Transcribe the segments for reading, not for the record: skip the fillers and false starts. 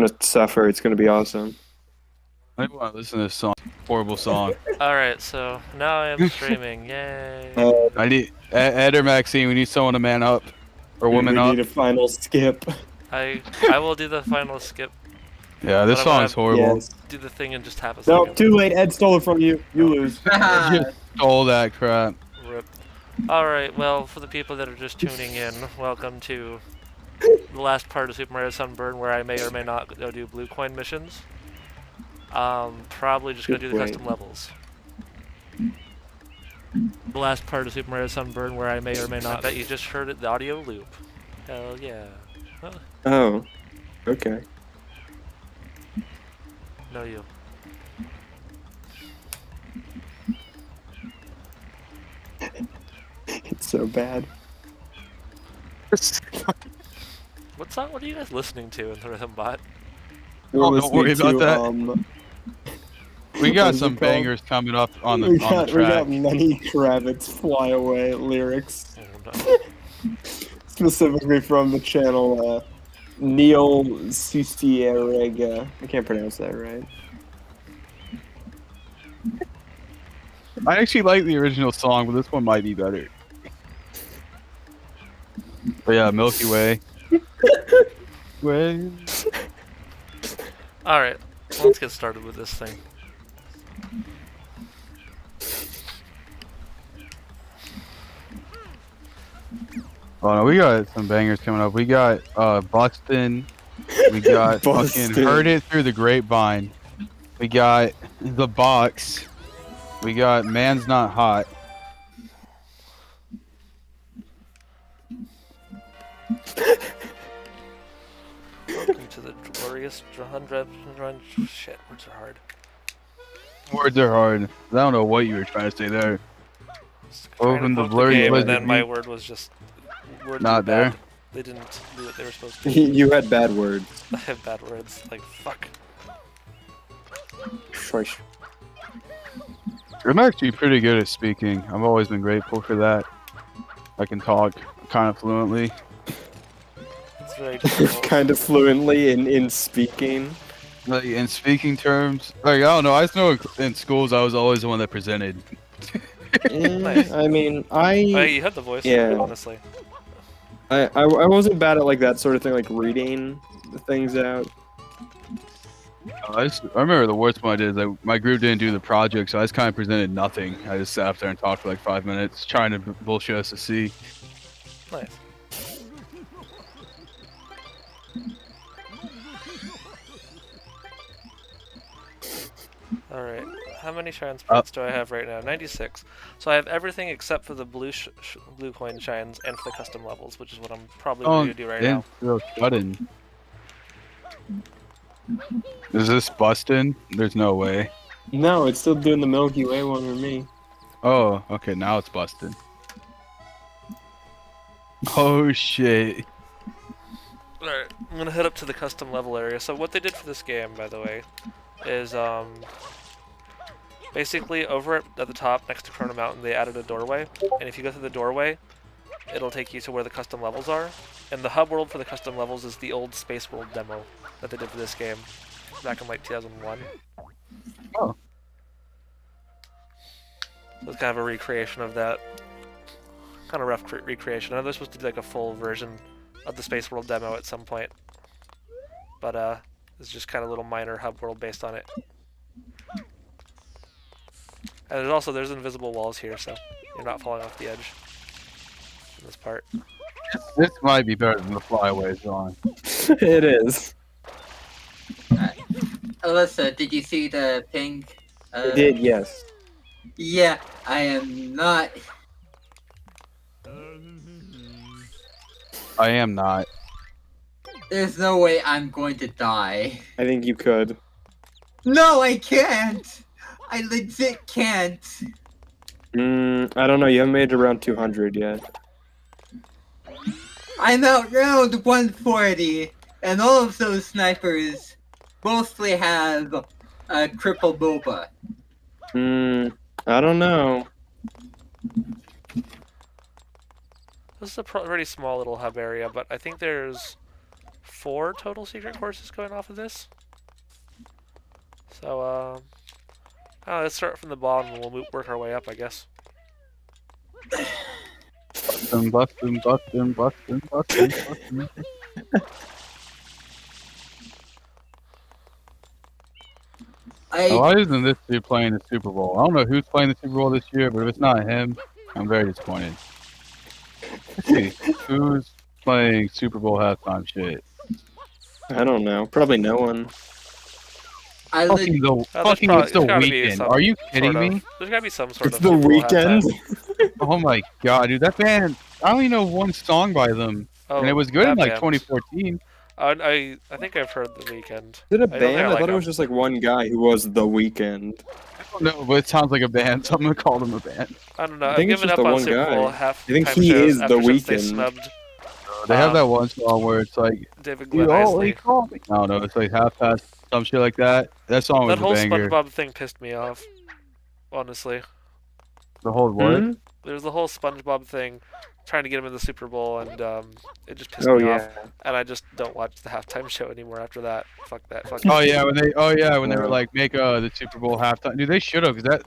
gonna suffer. It's gonna be awesome. I want to listen to this song. Horrible song. Alright, so now I am streaming. Yay. I need Ed or Maxine. We need someone to man up or We woman up. need a final skip. I will do the final skip. Yeah, this But I'm song gonna is horrible. Yes. do the thing and just have a No, second. too late. Ed stole it from you. You lose. You stole that crap. Rip. Alright, well, for the people that are just tuning in, welcome to the last part of Super Mario Sunburn where I may or may not go do blue coin missions. Probably just gonna do the custom levels. The last part of Super Mario Sunburn where I may or may not. I bet you just heard it, the audio loop. Hell yeah. Huh. Oh. Okay. No you. It's so bad. What song? What are you guys listening to in the Rhythm Bot? We're Oh, don't worry listening about to, that. We what got is some it called? bangers coming up on the we on the track. got Lenny Kravitz Fly Away lyrics. Oh, no. Specifically from the channel Neil Cicierega. I can't pronounce that right. I actually like the original song, but this one might be better. But yeah, Milky Way. Way. Alright, let's get started with this thing. Oh no, we got some bangers coming up. We got Buxton. We got fucking Heard It Through the Grapevine. We got The Box. We got Man's Not Hot. Welcome to the glorious run. Shit, words are hard. Words are hard. I don't know what you were trying to say there. Trying to the quote blurry game, and blizzard then my beat. word was just words Not were bad. there. They didn't do what they were supposed to. You had bad words. I have bad words. Like fuck. Shush. I'm actually pretty good at speaking. I've always been grateful for that. I can talk kind of fluently. It's very difficult. Kind of fluently in speaking. Like in speaking terms, like I don't know. I just know in schools I was always the one that presented. Nice. I mean, Hey, you had the voice. Yeah. Honestly. I wasn't bad at like that sort of thing, like reading the things out. I remember the worst one I did is like my group didn't do the project, so I just kind of presented nothing. I just sat up there and talked for like 5 minutes, trying to bullshit us to see. Nice. Alright, how many shines points do I have right now? 96. So I have everything except for the blue coin shines and for the custom levels, which is what I'm probably going to do right now. Button. Is this busting? There's no way. No, it's still doing the Milky Way one for me. Oh, okay, now it's busted. Oh shit. Alright, I'm going to head up to the custom level area. So what they did for this game, by the way, is basically over at the top next to Chrono Mountain they added a doorway, and if you go through the doorway it'll take you to where the custom levels are, and the hub world for the custom levels is the old Space World demo that they did for this game back in like 2001. Oh. So it's kind of a recreation of that. Kind of rough recreation. I know they're supposed to do like a full version of the Space World demo at some point, but it's just kind of a little minor hub world based on it. And there's invisible walls here, so you're not falling off the edge in this part. This might be better than the flyaway song. It is. Alyssa, did you see the ping? I did, yes. Yeah, I am not. I am not. There's no way I'm going to die. I think you could. No, I can't! I legit can't. I don't know. You haven't made it around 200 yet. I'm at round 140, and all of those snipers mostly have a cripple boba. I don't know. This is a pretty small little hub area, but I think there's 4 total secret courses going off of this. So, let's start from the bottom and we'll work our way up, I guess. Bustin'. Why isn't this dude playing the Super Bowl? I don't know who's playing the Super Bowl this year, but if it's not him, I'm very disappointed. Let's see, who's playing Super Bowl halftime shit? I don't know. Probably no one. Fucking it's the weekend. Are you kidding me? There's gotta be some sort It's of the Super Bowl weekend. halftime. Oh my god, dude, that band, I only know one song by them. Oh, And it was good in that like band. 2014. I think I've heard The Weeknd. Is it a I don't think band? I like thought it them. was just like one guy who was the Weekend. No, but it sounds like a band, so I'm gonna call them a band. I don't know. I I've think it's given just up the on one Super guy. Bowl I think halftime he shows is the ever since they Weeknd. snubbed They have that one song where it's like, David Glenn you Isley. only call me. I don't know, it's like half past, some shit like that. That song was That whole a banger. SpongeBob thing pissed me off. Honestly, The whole what? Hmm? there's the whole SpongeBob thing, trying to get him in the Super Bowl, and it just pissed Oh me yeah. off. And I just don't watch the halftime show anymore after that. Fuck that. Fuck Oh that. yeah, when they were Yeah. like make the Super Bowl halftime. Dude, they should have, because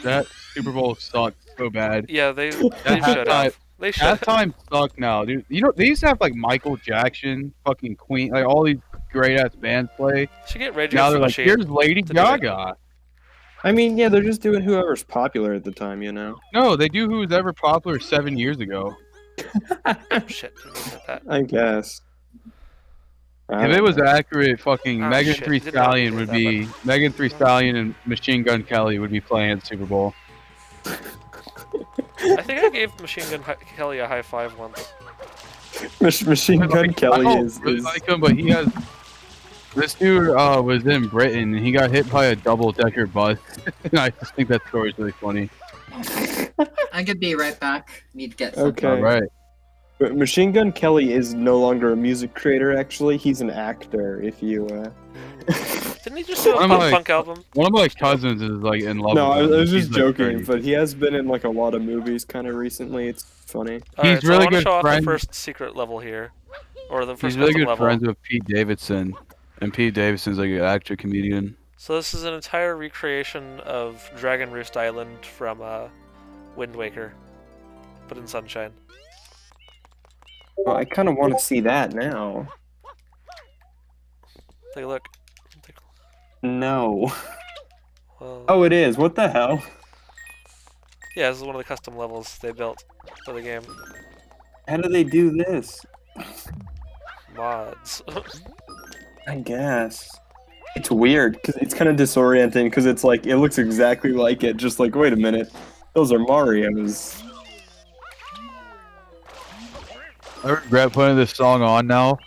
that Super Bowl sucked so bad. Yeah, they should halftime- have. They should have. Halftime sucked now, dude. You know, they used to have like Michael Jackson, fucking Queen, like all these great ass bands play. Should get Rage Now Against they're the like, Machine. here's Lady to do it. Gaga. I mean, yeah, they're just doing whoever's popular at the time, you know. No, they do who was ever popular 7 years ago. Oh, shit, didn't look at that. I guess. I If don't it was know. accurate, fucking Oh, Megan shit, Thee did not Stallion look would at be that, Megan Thee Stallion and Machine Gun Kelly would be playing at the Super Bowl. I think I gave Machine Gun Kelly a high five once. Machine Gun Kelly I don't is. really like him, but he has. This dude was in Britain and he got hit by a double-decker bus. And I just think that story's really funny. I'm gonna be right back. Need to get something. Okay. All right. But Machine Gun Kelly is no longer a music creator. Actually, he's an actor. If you. Didn't he just do a I'm pop like- punk album? One of my cousins is like in love. No, I with him. was just He's, like, joking, 30. but he has been in like a lot of movies kind of recently. It's funny. Alright, so really I want to good show off friend. the first secret level here. Or the first He's really custom good level. friends with Pete Davidson, and Pete Davidson's like an actor comedian. So this is an entire recreation of Dragon Roost Island from Wind Waker, but in Sunshine. Well, I kind of want to see that now. Take a look. No. Well, Oh, it is. What the hell? yeah, this is one of the custom levels they built for the game. How do they do this? Mods. I guess. It's weird because it's kind of disorienting because it's like it looks exactly like it. Just like, wait a minute, those are Mario's. I regret putting this song on now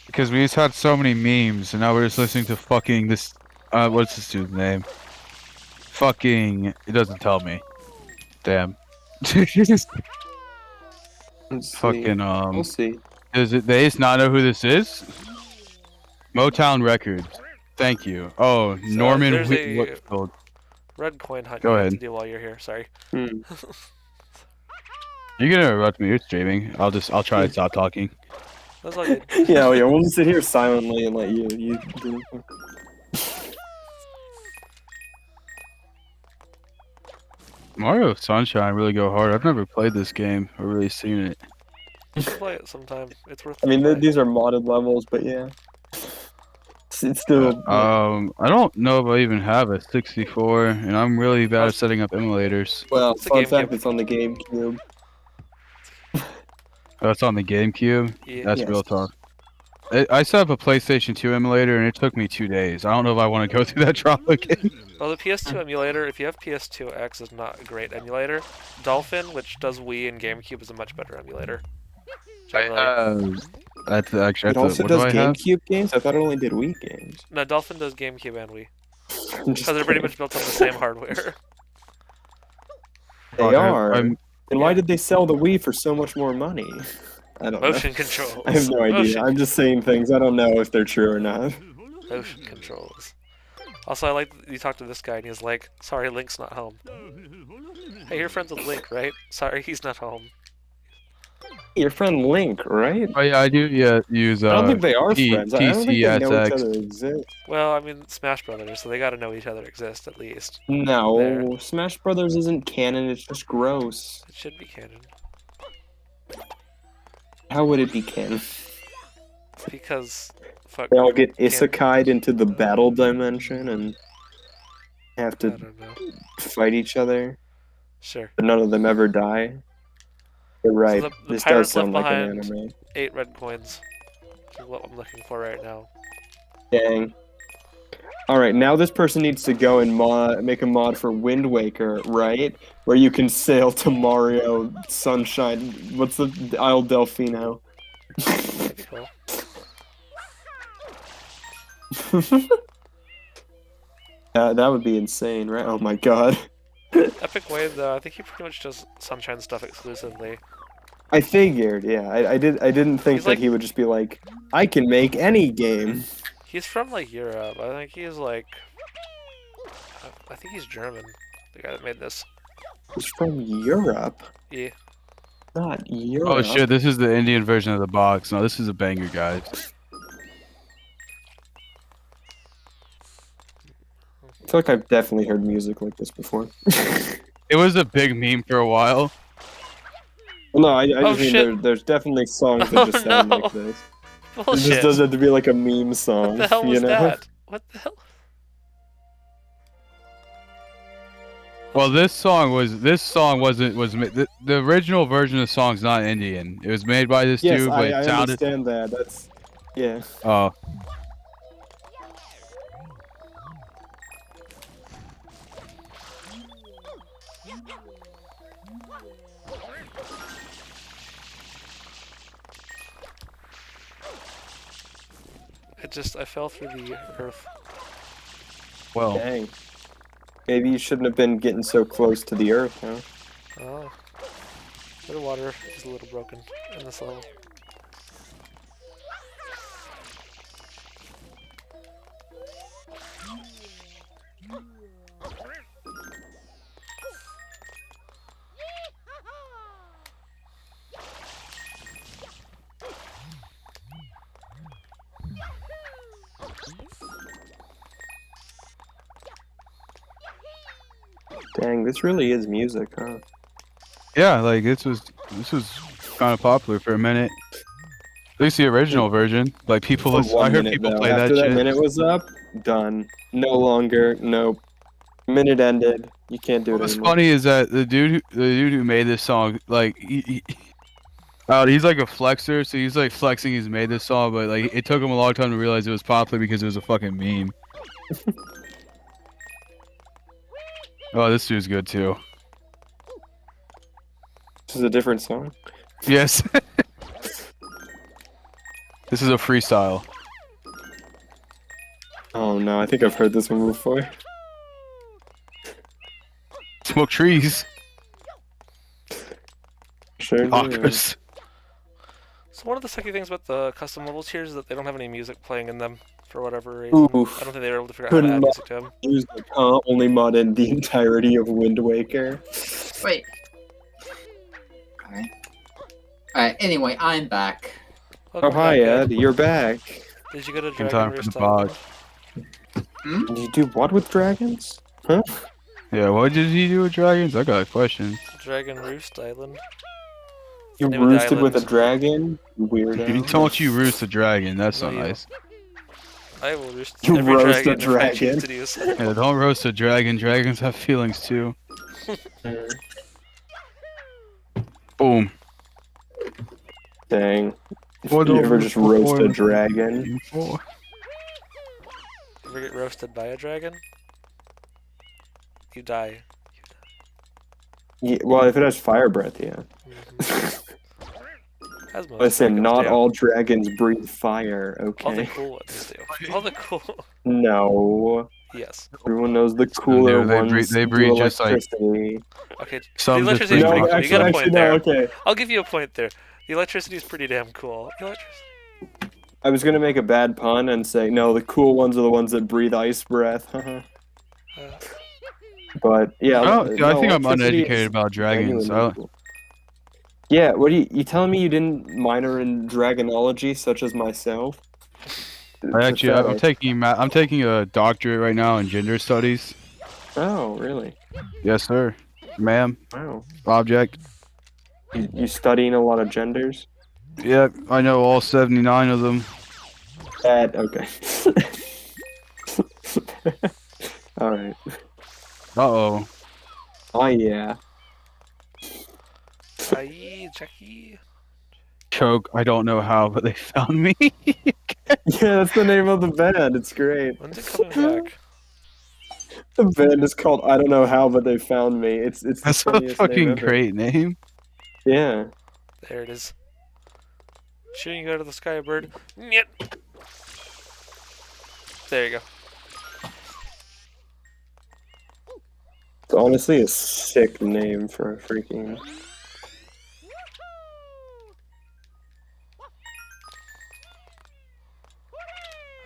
because we just had so many memes, and now we're just listening to fucking this. What's this dude's name? Fucking. It doesn't tell me. Damn. Let's see. Fucking We'll see. Does it? They just not know who this is? Motown Records. Thank you. Oh, Norman there's a- Whitfield. Red coin hunt. Go you have ahead. to do while you're here. Sorry. Hmm. You can interrupt me. You're streaming. I'll try to stop talking. That's all good. Yeah, yeah. We'll just sit here silently and let you. Do Mario Sunshine really go hard. I've never played this game or really seen it. You should play it sometime. It's worth. I mean, the play. these are modded levels, but yeah. It's still. I don't know if I even have a 64, and I'm really bad at setting up emulators. Well, It's a fun GameCube. fact, it's on the GameCube. Oh, it's on the GameCube. Yeah. That's Yes. real talk. I set up a PlayStation 2 emulator, and it took me 2 days. I don't know if I want to go through that trouble again. Well, the PS2 emulator, if you have PS2X, is not a great emulator. Dolphin, which does Wii and GameCube, is a much better emulator. Generally. That's actually. It also what do does I have? GameCube games. I thought it only did Wii games. No, Dolphin does GameCube and Wii. I'm just Because they're pretty kidding. much built on the same hardware. They are. I'm- Then why did they sell the Wii for so much more money? I don't know. Motion controls. I have no idea. Motion, I'm just saying things. I don't know if they're true or not. motion controls. Also, I like that you talk to this guy and he's like, sorry, Link's not home. Hey, you're friends with Link, right? Sorry, he's not home. Your friend Link, right? Oh yeah, I do. Yeah, use I don't think they are T friends. I don't think they know each TCSX. other exist. Well, I mean, Smash Brothers, so they gotta know each other exist at least. No, There. Smash Brothers isn't canon. It's just gross. It should be canon. How would it be canon? Because, fuck. They all get Canon. isekai'd into the battle dimension and have I to don't know. fight each other, Sure. but none of them ever die. You're right. the This pirates does sound left like an behind- anime. 8 red coins. Which is what I'm looking for right now. Dang. Alright, now this person needs to go and make a mod for Wind Waker, right? Where you can sail to Mario Sunshine. What's the Isle Delfino? That'd be cool. That would be insane, right? Oh my god. Epic Wave, though, I think he pretty much does Sunshine stuff exclusively. I figured, yeah. I didn't think He's that like- he would just be like, I can make any game. He's from, like, Europe. I think he's, like... I think he's German, the guy that made this. He's from Europe. Yeah. Not Europe. Oh shit, this is the Indian version of the box. No, this is a banger, guys. I feel like I've definitely heard music like this before. It was a big meme for a while. No, I Oh, just mean shit. there's definitely songs that Oh, just sound no. like this. It Bullshit. just doesn't have to be like a meme song, What the hell you was know? that? What the hell? Well, this song wasn't the original version of the song's not Indian. It was made by this Yes, dude, but I it sounded. understand that. That's yeah. Oh, I fell through the earth. well. Dang. Maybe you shouldn't have been getting so close to the earth, huh? Oh. The water is a little broken in this level. Dang, this really is music, huh? Yeah, like this was kind of popular for a minute. At least the original version. Like people, For listen, I 1 heard minute, people though. play After that shit. minute was up, done. No longer. Nope. Minute ended. You can't do it What's anymore. funny is that the dude who made this song, like he's like a flexer, so he's like flexing he's made this song, but like it took him a long time to realize it was popular because it was a fucking meme. Oh, this dude's good too. This is a different song. Yes. This is a freestyle. Oh no, I think I've heard this one before. Smoke trees. Sure. do. Talkers. So one of the sucky things about the custom levels here is that they don't have any music playing in them for whatever reason. Oof. I don't think they were able to figure out how to Couldn't add mod- music to them. Music, huh? Only modded the entirety of Wind Waker. Wait. Alright, anyway, I'm back. Oh Welcome hi back, Ed, you're back. Did you go to In Dragon time for Roost the Island? box. Did you do what with dragons? Huh? Yeah, what did he do with dragons? I got a question. Dragon Roost Island. You Name of the roosted with a island. dragon? You weirdo. Don't you roost a dragon? That's No, not you. nice. I will roost You every roast a dragon if I choose dragon. to do so. Yeah, don't roast a dragon. Dragons have feelings too. Boom. Dang. What You over ever just roast a before- dragon? before? Ever get roasted by a dragon? You die. Yeah, well, if it has fire breath, yeah. Mhm. As most Listen, dragons not do. all dragons breathe fire, All the okay? cool ones do. All the cool. No. Yes. Everyone knows the cooler they ones. breathe- they do breathe just like- electricity. Okay. Some the just electricity is breathe pretty No, cool. You actually, got a actually, point no, there. okay. I'll give you a point there. The electricity is pretty damn cool. Electricity. I was gonna make a bad pun and say, no, the cool ones are the ones that breathe ice breath. But, yeah. I think I'm electricity uneducated is about dragons. genuinely cool. Yeah, what are you telling me you didn't minor in dragonology, such as myself? I'm Pathetic. taking a doctorate right now in gender studies. Oh, really? Yes, sir. Ma'am. Wow. Object. You studying a lot of genders? Yep, I know all 79 of them. That okay. All right. Uh-oh. Oh yeah. Aye, Jackie. Choke, I don't know how, but they found me. Yeah, that's the name of the band. It's great. When's it coming back? The band is called I don't know how, but they found me. It's the That's a funniest name fucking ever. great name. Yeah. There it is. Shooting out of the sky, bird. Nyet. There you go. It's honestly a sick name for a freaking.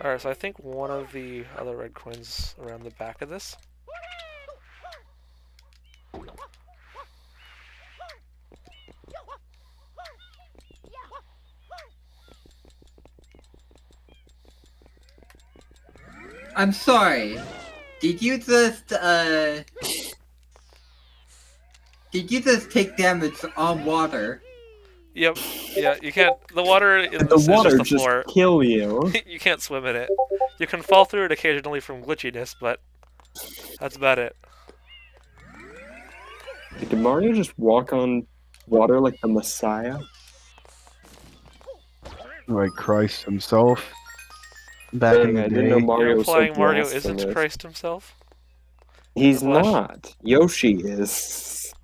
Alright, so I think one of the other red coins around the back of this. I'm sorry. Did you just take damage on water? Yep. Yeah, you can't. The water in The this is water just the floor. kill you. You can't swim in it. You can fall through it occasionally from glitchiness, but that's about it. Did Mario just walk on water like the Messiah? Like Christ himself. Back in Dang, the I didn't know day. Mario You're was so implying Mario isn't blasphemous. Christ himself? He's Flash. not. Yoshi is.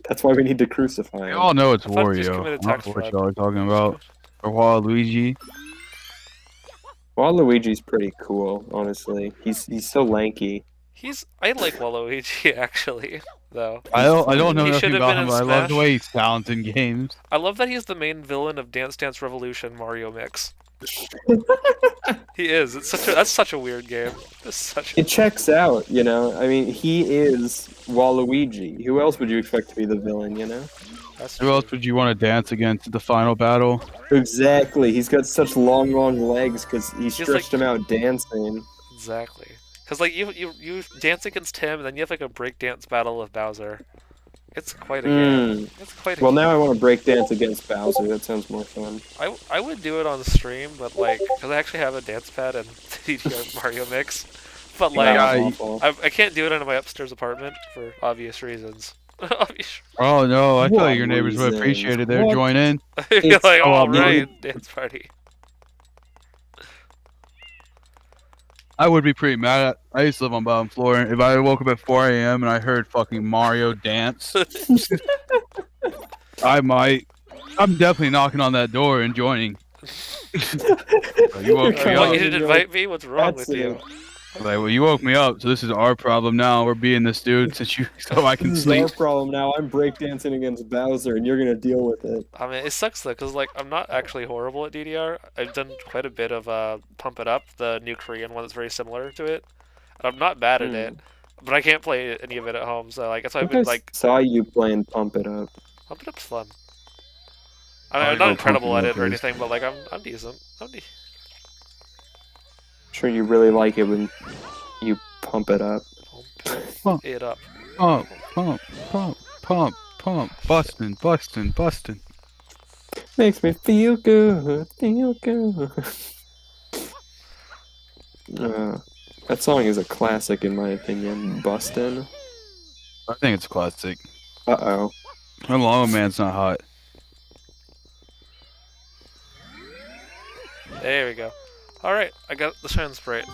That's why we need to crucify We him. all know it's I thought he just Wario. committed I don't tax know what fraud. y'all are talking about. Or Waluigi. Waluigi's pretty cool, honestly. He's so lanky. I like Waluigi actually, though. I don't know He nothing should have about been him, in but I love the Smash. way he sounds in games. I love that he's the main villain of Dance Dance Revolution Mario Mix. He is. That's such a weird game. It's such. It checks out, you know? I mean, he is Waluigi. Who else would you expect to be the villain, you know? That's Who true. else would you want to dance against at the final battle? Exactly. He's got such long legs because he like- stretched him out dancing. Exactly. Because like you dance against him, and then you have like a breakdance battle with Bowser. It's quite a game. It's quite a Well, game. now I want to break dance against Bowser. That sounds more fun. I would do it on stream, but like, because I actually have a dance pad and DDR Mario Mix, but like, Yeah, That's awful. I can't do it in my upstairs apartment for obvious reasons. Obvious. Oh no, I feel like your What neighbors would reasons? appreciate it. They'd What? join in. You're It's like, so all obvious. right, dance party. I would be pretty mad at. I used to live on bottom floor. If I woke up at 4 a.m. and I heard fucking Mario dance, I might. I'm definitely knocking on that door and joining. You woke me Come What, on, you up. didn't you're invite me? What's wrong That's with you? it. Like, well, you woke me up, so this is our problem now. We're being this dude so I can This is sleep. our problem now. I'm breakdancing against Bowser, and you're gonna deal with it. I mean, it sucks though, because like I'm not actually horrible at DDR. I've done quite a bit of Pump It Up, the new Korean one that's very similar to it. And I'm not bad at it, but I can't play any of it at home. So like that's why I I've think been I like, saw you playing Pump It Up. Pump It Up's fun. I mean, I I'm know not incredible Pump at It it Up or is. anything, but like I'm decent. Sure, you really like it when you pump it up. Pump it up. Pump, pump, pump, pump, pump. Bustin', bustin', bustin'. Makes me feel good, feel good. That song is a classic in my opinion. Bustin'. I think it's classic. Uh-oh. My long man's not hot. There we go. All right, I got the Shine Sprite.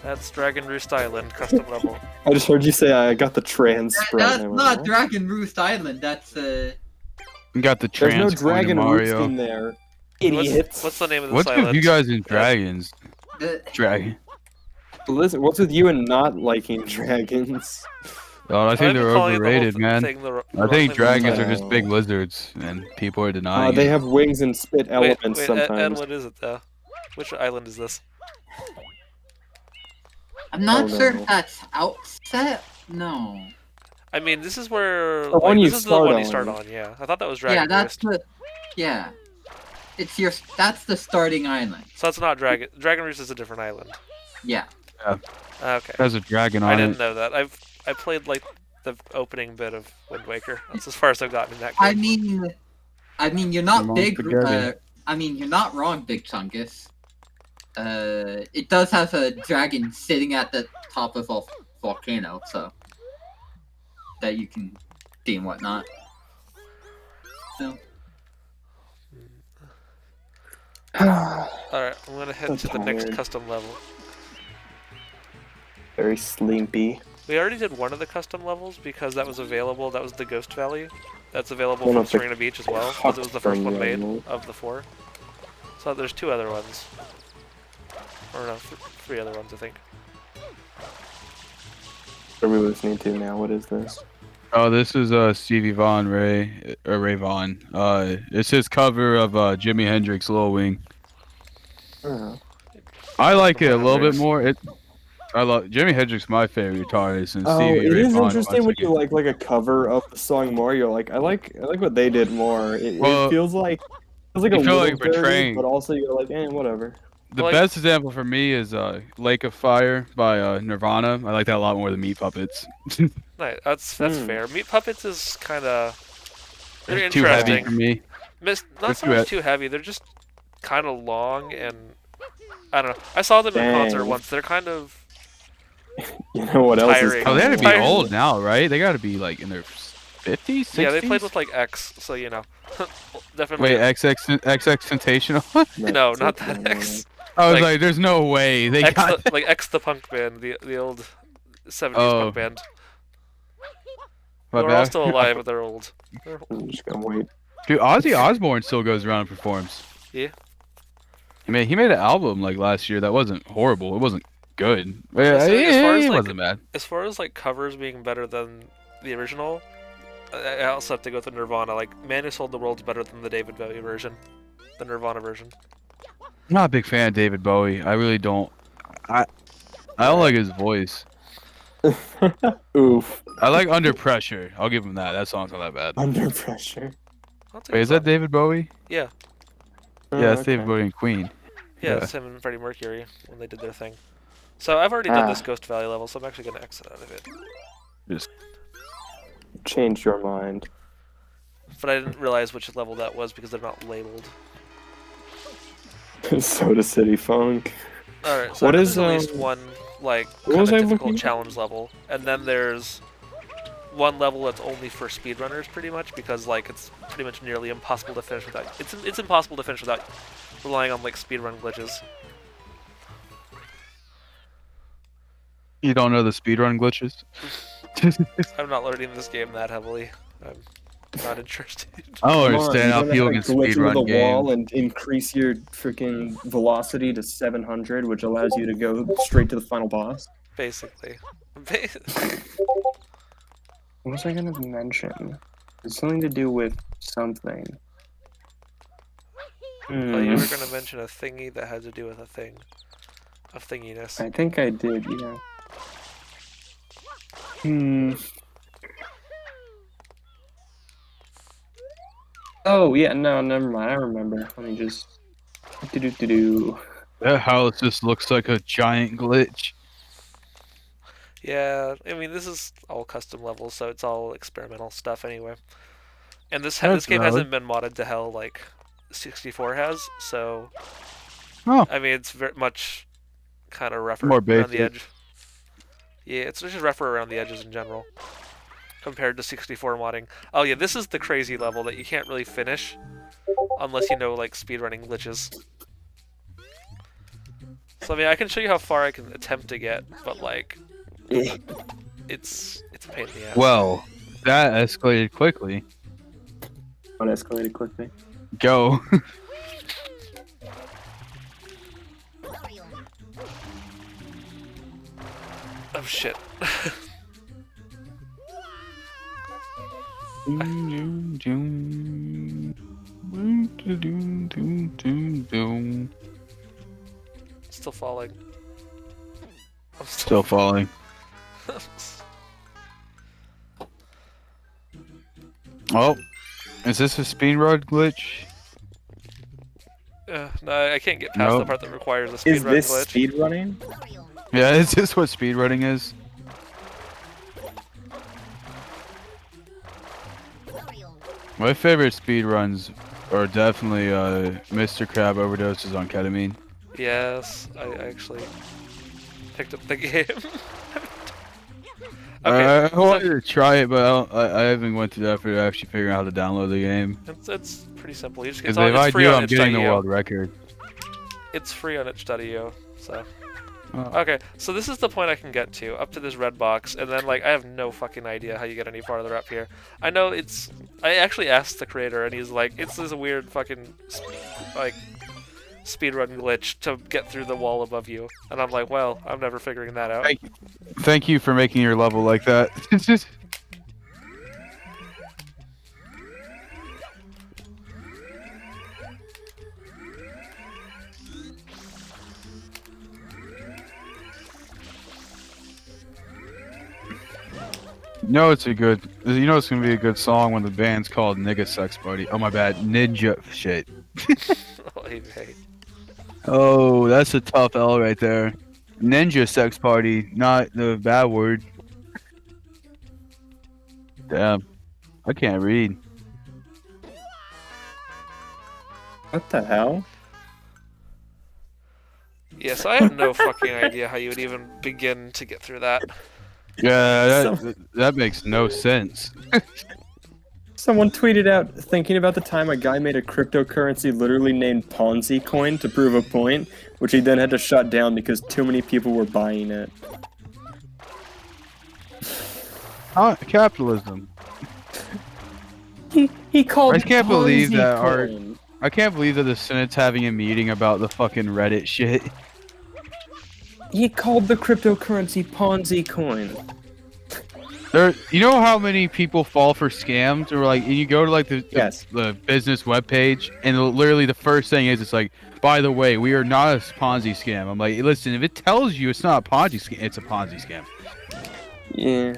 That's Dragon Roost Island custom level. I just heard you say I got the trans sprite. That's and I went, not "What?" Dragon Roost Island. That's You got the There's no trans coin in dragon roost Mario. in there. Idiot. What's the name of this What's island? with you guys and dragons? the Dragon. Listen, what's with you and not liking dragons? Oh, I think I've been they're calling the whole overrated, man. thing the I wrong think thing dragons the are just big lizards, and people are denying They it. have wings and spit whole time. elements Ed, sometimes. what is it though? Which island is this? I'm not Oh, sure no. if that's Outset. No. I mean, this is where The one you this is the one you start start on. Yeah, I thought that was Yeah, Dragon that's Roost. yeah. That's the starting island. So that's not Dragon. Dragon Roost is a different island. Yeah. Okay. There's a dragon I on didn't it. know that. I played like the opening bit of Wind Waker. That's as far as I've gotten in that I game. mean, you're not Come on, big. spaghetti. I mean, you're not wrong, Big Chungus. It does have a dragon sitting at the top of a volcano, so that you can see and whatnot. So. Alright, I'm gonna head I'm to the next tired. custom level. Very sleepy. We already did one of the custom levels because that was available. That was the Ghost Valley. That's available One from of the Serena Beach as well, because it was the first custom one made level. of the 4. So there's 2 other ones. Or no, 3 other ones, I think. What are we listening to now? What is this? Oh, this is Stevie Vaughan, Ray Vaughan. It's his cover of Jimi Hendrix, Lil Wing. Oh. I like it a little bit Hendrix. more. I love Jimi Hendrix, my favorite guitarist, and Oh, Stevie it Ray is Vaughan. interesting when once you again. like a cover of the song Mario. Like I like what they did more. It Well, feels like a you feel little like dirty, betraying. but also you're like, whatever. The Like- best example for me is Lake of Fire by Nirvana. I like that a lot more than Meat Puppets. Right, that's Hmm. fair. Meat Puppets is kind of they're Too heavy interesting. for me. Not so too much too heavy. They're just kind of long and I don't know. I saw them in concert Dang. once. They're kind of You know what else is Tiring. Oh, they had to be Tired. old now, right? They got to be like in their 50s, 60s? yeah. They played with like X, so you know, definitely. Wait, XX Tentational? No, not that X. I was Like- like, there's no way they X got. like X the punk band, the old 70s Oh. punk band. My They're all bad. still alive, but they're old. I'm just gonna wait. Dude, Ozzy Osbourne still goes around and performs. Yeah. He made an album like last year that wasn't horrible. It wasn't good. But So, as far as, it like, wasn't bad. As far as like covers being better than the original, I also have to go with the Nirvana. Like Man Who Sold the World's better than the David Bowie version, the Nirvana version. I'm not a big fan of David Bowie. I really don't. I don't like his voice. Oof. I like Under Pressure. I'll give him that. That song's not that bad. Under pressure. That's a Wait, good is that song. David Bowie? Yeah, Yeah, that's okay. David Bowie and Queen. yeah, Yeah. it's him and Freddie Mercury when they did their thing. So I've already done Ah. this Ghost Valley level, so I'm actually gonna exit out of it. Change your mind. But I didn't realize which level that was because they're not labeled. Soda City Funk. All right, so What there's is, at least one like what kind was of I difficult looking at? challenge level, and then there's one level that's only for speedrunners, pretty much, because like it's pretty much nearly impossible to finish without. It's impossible to finish without relying on like speedrun glitches. You don't know the speedrun glitches? I'm not learning this game that heavily. I'm not interested. I don't Come on, understand you how don't people have can to glitch into speedrun the wall games. and increase your freaking velocity to 700, which allows you to go straight to the final boss. Basically. What was I gonna mention? It's something to do with something. Well, you were gonna mention a thingy that had to do with a thing. Of thinginess. I think I did, yeah. Oh, yeah, no, never mind. I remember. Let me just. Do. That house just looks like a giant glitch. Yeah, I mean this is all custom levels, so it's all experimental stuff anyway. And this That's this game valid. hasn't been modded to hell like 64 has, so Oh. I mean it's very much kind of rougher More around the basic. edge. Yeah, it's just rougher around the edges in general compared to 64 modding. Oh yeah, this is the crazy level that you can't really finish unless you know like speedrunning glitches. So I mean I can show you how far I can attempt to get, but like it's a pain in the ass. Well, that escalated quickly. One escalated quickly. Go. Oh shit. Still falling. I'm Still falling. Oh, is this a speedrun glitch? No, I can't get past the Nope. part that requires a Is speedrun this glitch. speed running? Yeah, is this what speedrunning is? My favorite speedruns are definitely Mr. Crab overdoses on ketamine. Yes, I actually picked up the game. I so wanted to try it, but I haven't went through the effort of actually figuring out how to download the game. it's pretty simple. You just Because it's, if it's I free do, on I'm getting the itch.io. world record. It's free on itch.io. So Oh. okay, so this is the point I can get to up to this red box, and then like I have no fucking idea how you get any farther up here. I know it's. I actually asked the creator, and he's like, "It's this weird fucking like speedrun glitch to get through the wall above you," and I'm like, "Well, I'm never figuring that out." Thank you for making your level like that. It's a good. You know it's gonna be a good song when the band's called Nigga Sex Party. Oh my bad, Ninja shit. Hey. Oh, that's a tough L right there. Ninja Sex Party, not the bad word. Damn, I can't read. What the hell? Yeah, so I have no fucking idea how you would even begin to get through that. Yeah, that makes no sense. Someone tweeted out, thinking about the time a guy made a cryptocurrency literally named Ponzi coin to prove a point, which he then had to shut down because too many people were buying it. Capitalism. He called I can't believe Ponzi that coin. I can't believe that the Senate's having a meeting about the fucking Reddit shit. He called the cryptocurrency Ponzi coin. You know how many people fall for scams, or like, and you go to like the business webpage, and literally the first thing is it's like, by the way, we are not a Ponzi scam. I'm like, listen, if it tells you it's not a Ponzi scam, it's a Ponzi scam. Yeah.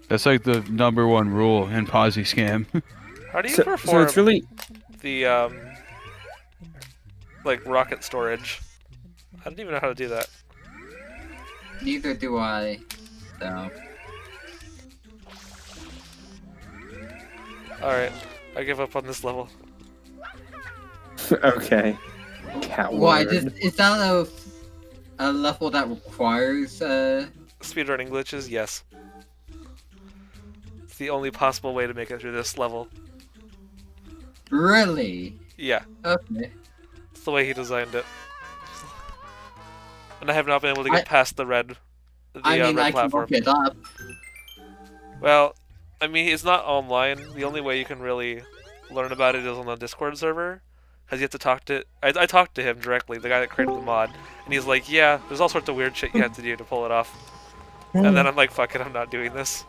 That's like the #1 rule in Ponzi scam. How do you So perform it's really the like rocket storage? I don't even know how to do that. Neither do I. So. Alright, I give up on this level. okay. Coward. Why? Is that a level that requires Speedrunning glitches, yes. It's the only possible way to make it through this level. Really? Yeah, Okay. it's the way he designed it. And I have not been able to get past the red, I red can platform. look it up. Well, I mean, it's not online. The only way you can really learn about it is on the Discord server, because you have to talk to. I talked to him directly, the guy that created the mod, and he's like, "Yeah, there's all sorts of weird shit you have to do to pull it off." And then I'm like, "Fuck it, I'm not doing this."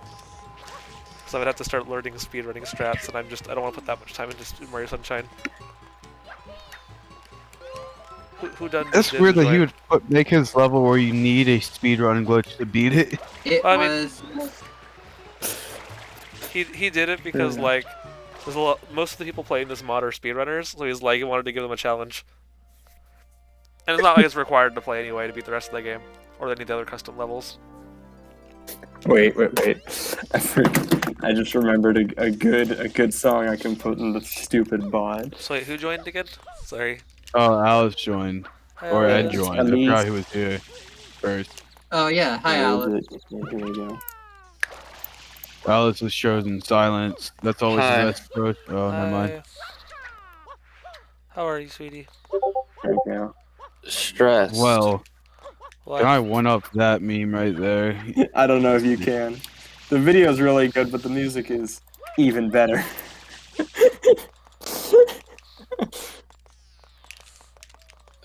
So I would have to start learning speedrunning strats, and I don't want to put that much time into Mario Sunshine. Who done? That's weird that he would make his level where you need a speedrun glitch to beat it. It I mean- was. He did it because like there's most of the people playing this mod are speedrunners, so he's like he wanted to give them a challenge. And it's not like it's required to play anyway to beat the rest of the game or any of the other custom levels. Wait. I just remembered a good song I can put in the stupid bot. So wait, who joined again? Sorry. Oh, Alice joined. Or Ed joined. I forgot who was here first. Oh yeah, hi Alex. Here we go. Alice was chosen silence. That's always the best approach. Oh, never mind. Hi. How are you, sweetie? There we go. Stressed. Well, What? can I one up that meme right there? I don't know if you can. The video's really good, but the music is even better.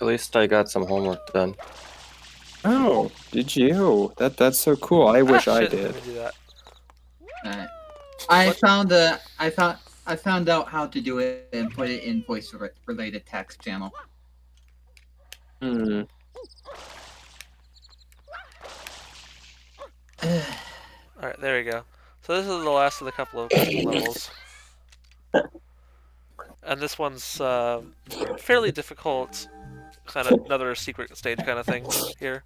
At least I got some homework done. Oh, did you? That's so cool. I wish I Shit, did. let me do that. Alright. I found out how to do it and put it in voice related text channel. Hmm. Alright, there we go. So this is the last of the couple of custom levels. And this one's fairly difficult, kind of another secret stage kind of thing here.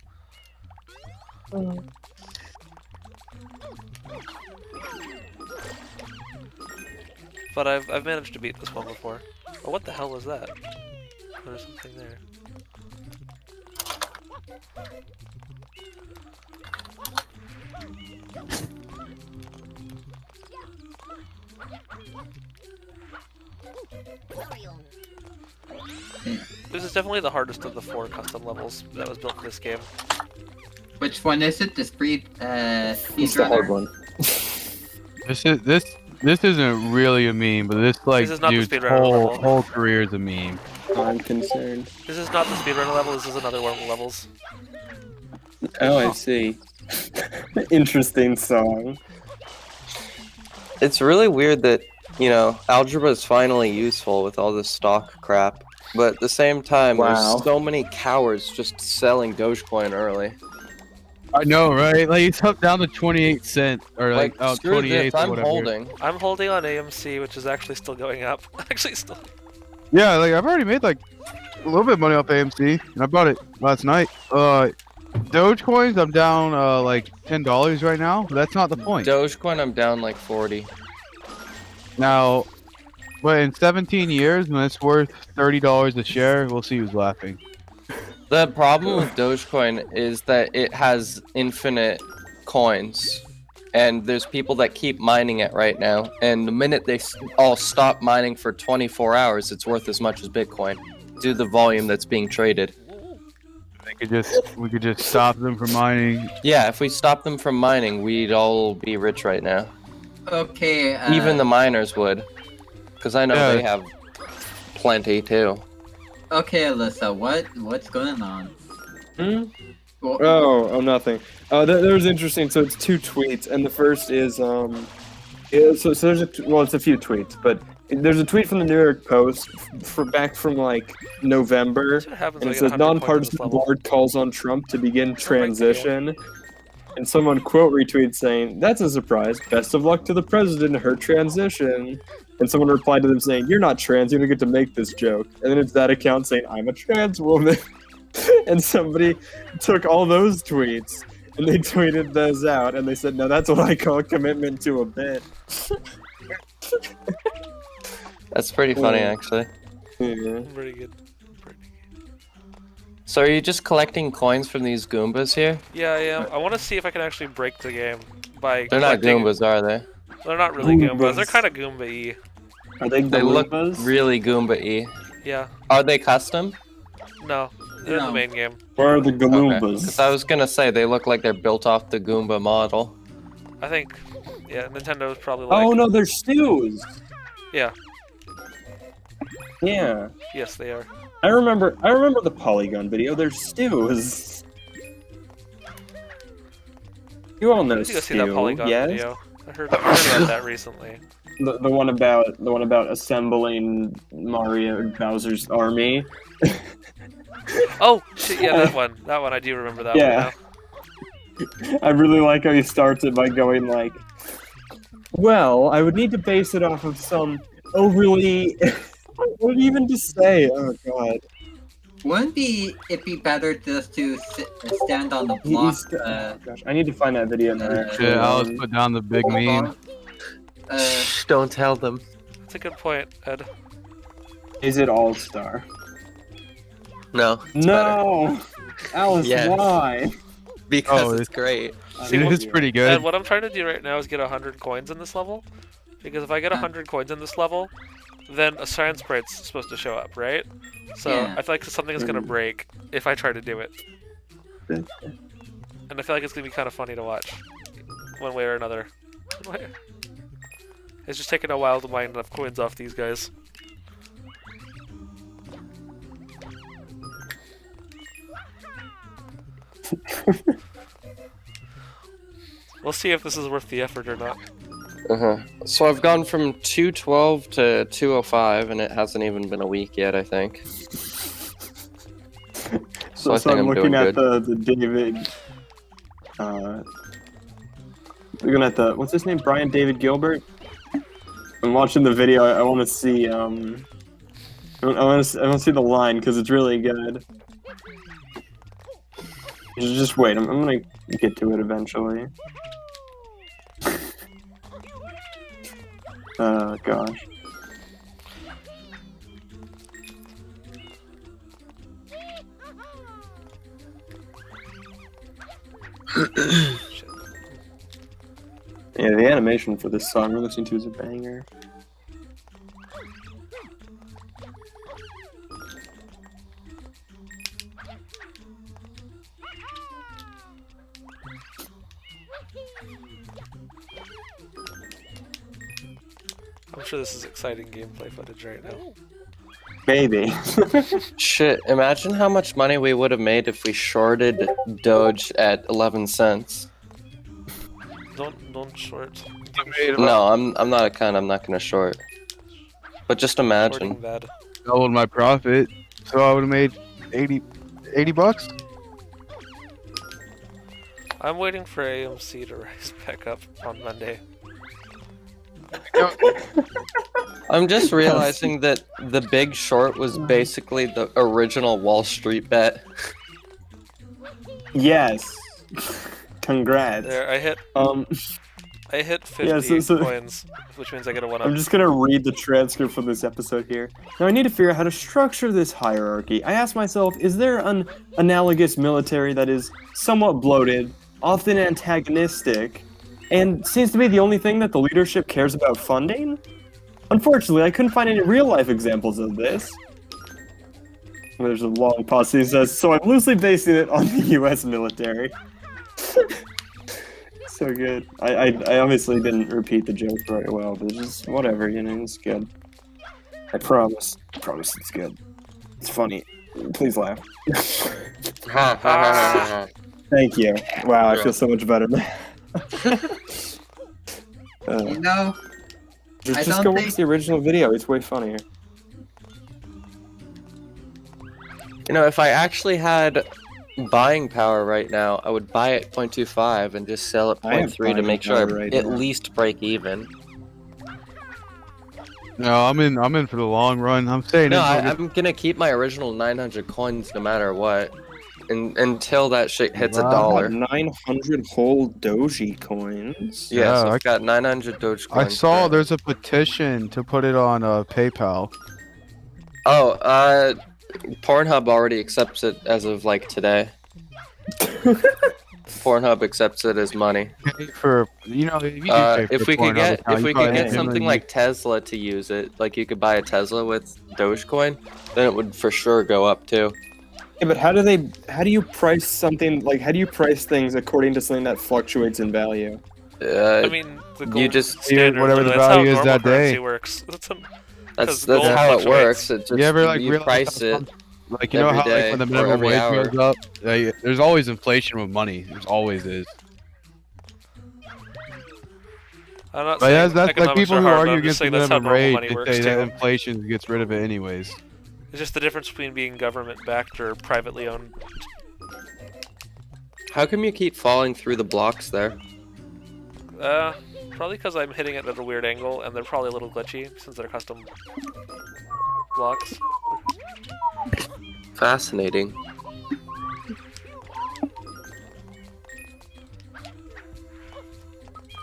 But I've managed to beat this one before. Oh, what the hell was that? There's something there. This is definitely the hardest of the 4 custom levels that was built for this game. Which one is it? The Speed It's the hard one. This isn't really a meme, but this like This is not the dude's speedrunner level. whole career is a meme. I'm concerned. This is not the speedrunner level, this is another one of the levels. Oh, I see. Interesting song. It's really weird that, you know, algebra is finally useful with all this stock crap. But at the same time, Wow. there's so many cowards just selling Dogecoin early. I know, right? Like it's up down to 28 cents or like, screw 28 this, or I'm whatever. holding. I'm holding on AMC, which is actually still going up. Actually still... Yeah, like I've already made like a little bit of money off AMC, and I bought it last night. Dogecoins, I'm down like $10 right now. But that's not the point. Dogecoin, I'm down like 40. Now, but in 17 years, when it's worth $30 a share, we'll see who's laughing. The problem with Dogecoin is that it has infinite coins. And there's people that keep mining it right now. And the minute they all stop mining for 24 hours, it's worth as much as Bitcoin. Due to the volume that's being traded. We could just stop them from mining. Yeah, if we stop them from mining, we'd all be rich right now. Okay. Even the miners would. Because I know Yeah. they have plenty too. Okay, Alyssa, what's going on? Hmm? Well, Oh, nothing. There was interesting. So it's 2 tweets, and the first is so there's it's a few tweets, but there's a tweet from the New York Post back from like November, That's what happens and when it I get says 100 points in nonpartisan this level. board calls on Trump to begin transition. And someone quote retweets saying, "That's a surprise. Best of luck to the president in her transition." And someone replied to them saying, "You're not trans. You don't get to make this joke." And then it's that account saying, "I'm a trans woman." And somebody took all those tweets and they tweeted those out, and they said, "No, that's what I call a commitment to a bit." That's pretty funny, Yeah. actually. Yeah. Pretty good. So are you just collecting coins from these Goombas here? Yeah, I am. I want to see if I can actually break the game by They're not collecting... Goombas, are they? They're not really Goombas. Goombas. They're kind of Goomba-y. Are they They look Goombas? really Goomba-y. Yeah. Are they custom? No. They're in the No. main game. Where are the Okay. Goombas? Because I was gonna say, they look like they're built off the Goomba model. I think... Yeah, Nintendo's probably like... Oh no, they're stews. Yeah. Yeah, Yes, they are. I remember the Polygon video. They're stews. You all know I need to go see stew, that Polygon yes? video. I heard about that recently. The one about assembling Mario Bowser's army. Oh, shit, yeah, that one. That one, I do remember that Yeah. one now. I really like how he starts it by going like, "Well, I would need to base it off of some overly." What even to say? Oh god. wouldn't it be better just to stand on the block? Oh gosh, I need to find that video now. Yeah, I'll just put down the big meme. Shh, don't tell them. That's a good point, Ed. Is it All Star? No. No, Alice, Yes. why? Because Oh, it's great. See, It what- is pretty Ed, good. what I'm trying to do right now is get 100 coins in this level. Because if I get 100 coins in this level, then a science sprite's supposed to show up, right? So Yeah. I feel like something is going to break if I try to do it. And I feel like it's going to be kind of funny to watch. One way or another. It's just taking a while to mine enough coins off these guys. We'll see if this is worth the effort or not. So I've gone from 212 to 205, and it hasn't even been a week yet, I think. So I think I'm I'm looking doing at good. the David. Looking at the what's his name? Brian David Gilbert. I'm watching the video. I want to see I want to see the line because it's really good. Just wait. I'm gonna get to it eventually. Oh gosh. Yeah, the animation for this song we're listening to is a banger. I'm sure this is exciting gameplay footage right now. Maybe. Shit, imagine how much money we would have made if we shorted Doge at 11 cents. Don't short. No, I'm not a cunt, I'm not gonna short. But just imagine. Shorting bad. Doubled my profit, so I would have made 80 bucks. I'm waiting for AMC to rise back up on Monday. I'm just realizing that the Big Short was basically the original Wall Street bet. Yes. Congrats. There, I hit 50 Yeah, so- coins, which means I get a 1-up. I'm just gonna read the transcript for this episode here. Now I need to figure out how to structure this hierarchy. I asked myself, is there an analogous military that is somewhat bloated, often antagonistic, and seems to be the only thing that the leadership cares about funding? Unfortunately, I couldn't find any real-life examples of this. There's a long pause. He says, so I'm loosely basing it on the U.S. military. So good. I obviously didn't repeat the joke very well, but it's just whatever, you know, it's good. I promise. I promise it's good. It's funny. Please laugh. Thank you. Wow, I feel so much better. You know, I just don't go watch think- the original video. It's way funnier. You know, if I actually had buying power right now, I would buy at 0.25 and just sell at I have 0.3 to buying make sure I power right at now. least break even. No, I'm in for the long run. I'm saying No, it. I'm gonna keep my original 900 coins no matter what, until that shit hits a Wow. dollar. 900 whole Doji coins. Yeah, Yeah, so I- I've got 900 Dogecoin. I saw there's a petition to put it on PayPal. Oh, Pornhub already accepts it as of like today. Pornhub accepts it as money. Pay for you know if you do pay for If we the could Pornhub get account, if you we probably could get have something to- like Tesla to use it, like you could buy a Tesla with Dogecoin, then it would for sure go up too. Yeah, but how do you price something, like, how do you price things according to something that fluctuates in value? I mean, the gold just- standard, whatever the that's how value is normal that day. currency works. That's 'Cause gold how it fluctuates. works. It just, You ever like realize price how it. some- like you know every how like day when the or minimum every wage hour. goes up, there's always inflation with money. There's always is. I'm not But saying that's like economics people are who hard, but argue I'm against just the saying that's how minimum normal wage. money They works say that too. inflation gets rid of it anyways. It's just the difference between being government-backed or privately owned. How come you keep falling through the blocks there? Probably because I'm hitting it at a weird angle, and they're probably a little glitchy since they're custom blocks. Fascinating.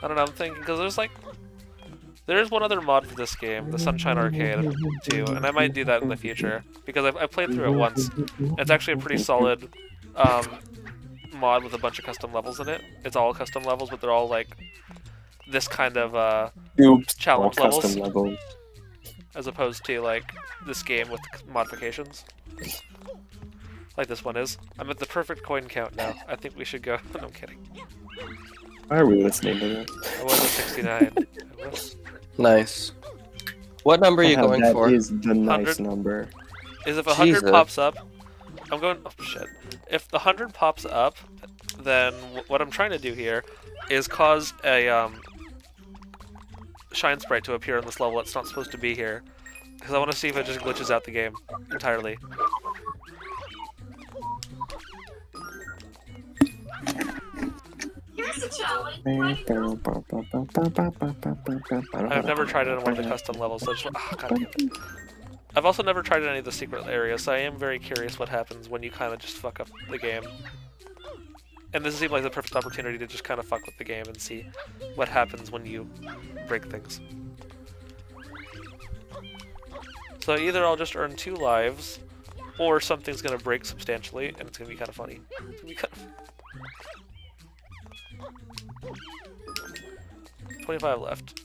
I don't know, I'm thinking, because there's one other mod for this game, the Sunshine Arcade too, and I might do that in the future, because I've played through it once, and it's actually a pretty solid mod with a bunch of custom levels in it. It's all custom levels, but they're all like this kind of challenge levels, Custom levels. as opposed to like this game with modifications. Like this one is. I'm at the perfect coin count now. I think we should go. No, I'm kidding. Why are we listening to this? I was at 69. I was. Nice. What number are you going That for? is the nice 100? number. Is if 100 Jesus. pops up, I'm going. Oh shit! If the 100 pops up, then what I'm trying to do here is cause a shine sprite to appear on this level that's not supposed to be here, because I want to see if it just glitches out the game entirely. I've never tried it on one of the custom levels, so I just. Oh, God damn it. I've also never tried any of the secret areas, so I am very curious what happens when you kind of just fuck up the game. And this seemed like the perfect opportunity to just kind of fuck with the game and see what happens when you break things. So either I'll just earn 2 lives, or something's gonna break substantially, and it's gonna be kind of funny. It's gonna be kind of... 25 left.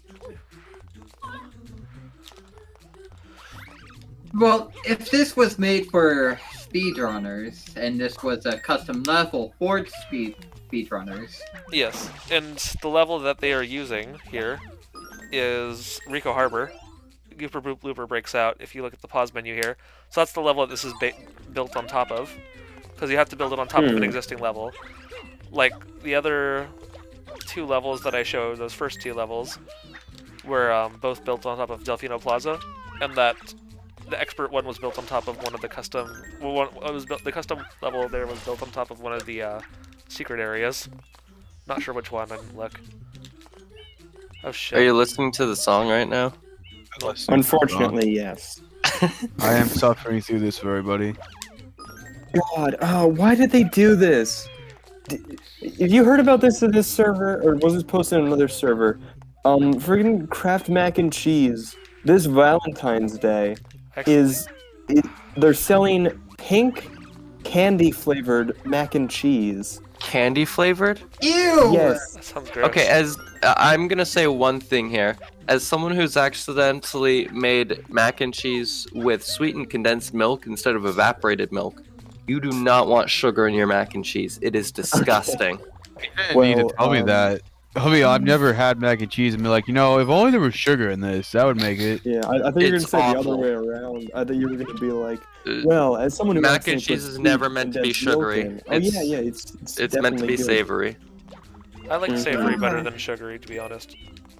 Well, if this was made for speedrunners, and this was a custom level for speedrunners... Yes, and the level that they are using here is Rico Harbor. Gooper Boop Blooper breaks out if you look at the pause menu here. So that's the level that this is built on top of, because you have to build it on top of an existing level. Like the other 2 levels that I showed, those first 2 levels, were both built on top of Delfino Plaza, and that the expert one was built on top of one of the custom. Well, the custom level there was built on top of one of the secret areas. Not sure which one. I didn't look. Oh shit! Are you listening to the song right now? Unfortunately, yes. I am suffering through this for everybody. God, why did they do this? Have you heard about this in this server, or was this posted on another server? Friggin' Kraft Mac and Cheese. This Valentine's Day they're selling pink candy flavored mac and cheese. Candy flavored? Ew! Yes. That sounds gross. Okay, as I'm gonna say one thing here. As someone who's accidentally made mac and cheese with sweetened condensed milk instead of evaporated milk, you do not want sugar in your mac and cheese. It is disgusting. You didn't need to tell me that. I mean, I've never had mac and cheese and be like, you know, if only there was sugar in this, that would make it. Yeah, I thought you were gonna It's say the other awful. way around. I thought you were gonna be like, well, as someone who Mac and accidentally cheese put is never sweet meant to be condensed milk sugary. in- Oh It's- yeah, It's meant to be savory. I like Mhm. savory better than sugary, to be honest.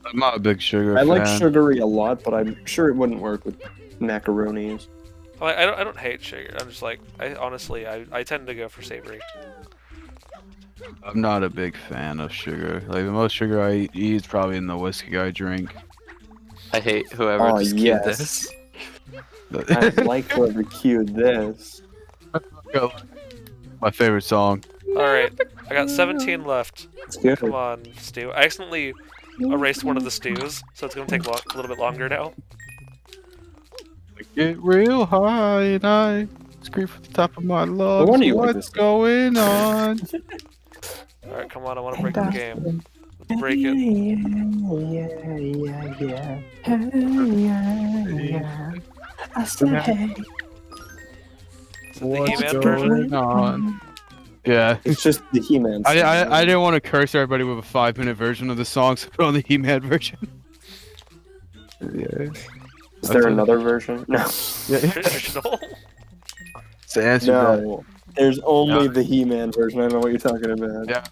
I'm not a big sugar I fan. like sugary a lot, but I'm sure it wouldn't work with macaronis. I don't hate sugar. I'm just like, I tend to go for savory. I'm not a big fan of sugar. Like, the most sugar I eat is probably in the whiskey I drink. I hate whoever Oh, just yes. queued this. I like whoever cued this. My favorite song. Alright, I got 17 left. It's good. Come on, Stu. I accidentally erased one of the stews, so it's gonna take a little bit longer now. Get real high and I scream from the top of my lungs. wonder you like What's this song. going on? Alright, come on, I wanna break the game. Let's break it. Is it the What's He-Man version? going on? Yeah. It's just the He-Man. I didn't want to curse everybody with a 5-minute version of the song, so put on the He-Man version. Yeah. Is there another version? No. Traditional. To answer that. No. There's only Yeah. the He-Man version. I don't know what you're talking about. Yeah,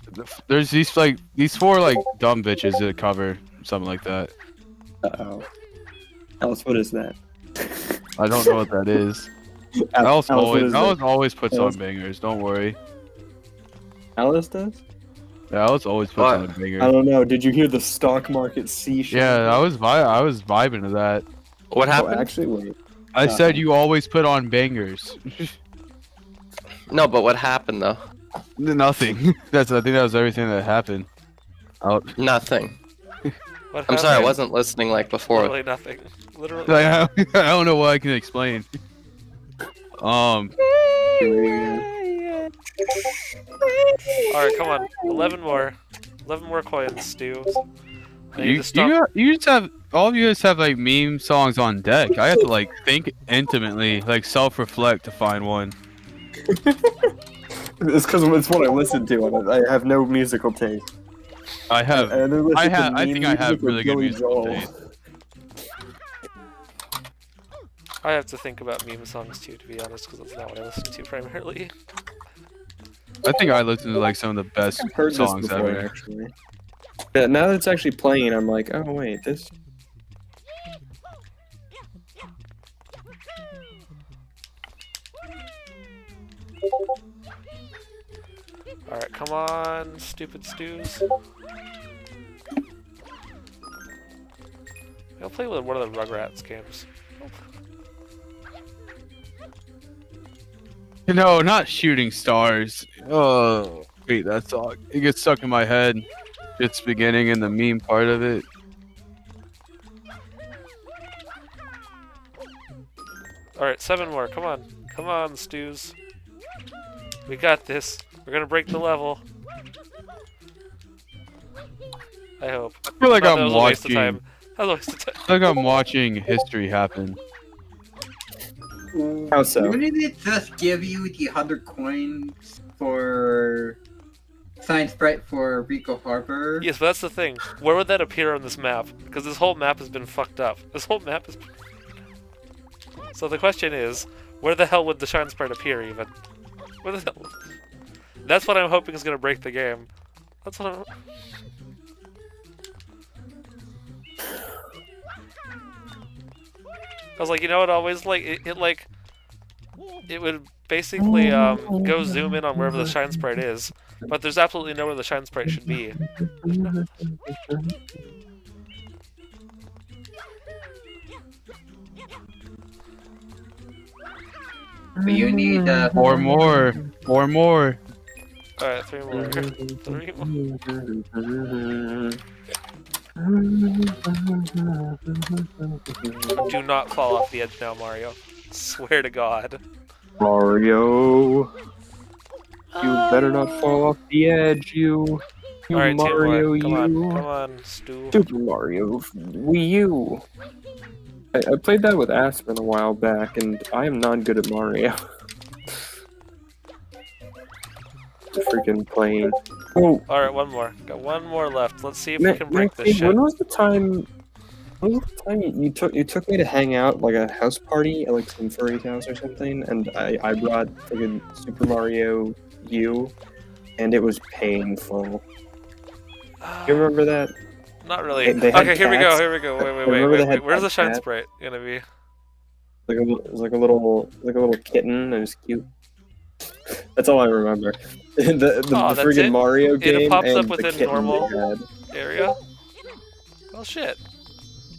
there's these 4 like dumb bitches that cover something like that. Uh-oh. Alice, what is that? I don't know what that is. Alice, what is Alice that? always puts Alice? on bangers. Don't worry. Alice does? Yeah, Alice always puts What? on a banger. I don't know. Did you hear the stock market C shit? Yeah, I was vibing to that. What Oh, happened? actually, wait. I said you always put on bangers. No, but what happened though? Nothing. I think that was everything that happened. Nothing. What I'm sorry, I happened? wasn't listening like before. Literally nothing. Literally. Like, I don't know what I can explain. Alright, come on. 11 more. 11 more coins, Stu. I need to stop. You just have all of you guys have like meme songs on deck. I have to like think intimately, like self-reflect to find one. It's because it's what I listen to. And I have no musical taste. I have. I either listen to I meme think I have music or really good Billy musical Joel. taste. I have to think about meme songs too, to be honest, because that's not what I listen to primarily. I think I listen to like some of the best I've heard this songs before, ever. actually. Yeah, now that it's actually playing, I'm like, oh wait, this. Alright, come on, stupid stews. I'll play with one of the Rugrats games. No, not shooting stars. Oh, wait, that song. It gets stuck in my head. It's beginning and the meme part of it. Alright, 7 more. Come on. Come on, Stews. We got this. We're gonna break the level. I hope. I feel like No, that I'm was a waste of watching. time. That was a waste of time. I feel like I'm watching history happen. How so? Wouldn't it just give you the 100 coins for Science Sprite for Rico Harbor? Yes, but that's the thing. Where would that appear on this map? Because this whole map has been fucked up. This whole map is... So the question is, where the hell would the Shine Sprite appear, even? Where the hell... That's what I'm hoping is going to break the game. That's what I'm... I was like, you know, it always, like, it would basically, go zoom in on wherever the Shine Sprite is, but there's absolutely nowhere the Shine Sprite should be. But you need, Four more. Alright, 3 more. 3 more. Do not fall off the edge now, Mario. Swear to God. Mario. You better not fall off the edge, you. You Alright, 2 Mario, more. you. Come on, Stu. Super Mario Wii U. I played that with Aspen a while back, and I am not good at Mario. Freaking playing. Oh, Alright, 1 more. Got 1 more left. Let's see if we can break this Maxine, shit. when was the time? When was the time you took me to hang out like a house party at like some furry's house or something, and I brought fucking Super Mario U, and it was painful. You remember that? Not really. They had Okay, here we go. cats. Here we go. I remember they Wait. had Where's the Shine cats. Sprite gonna be? It was like a little kitten. It was cute. That's all I remember. the Oh, that's friggin' it? Mario game pops and up the within kitten normal? they had. Area? Well, shit.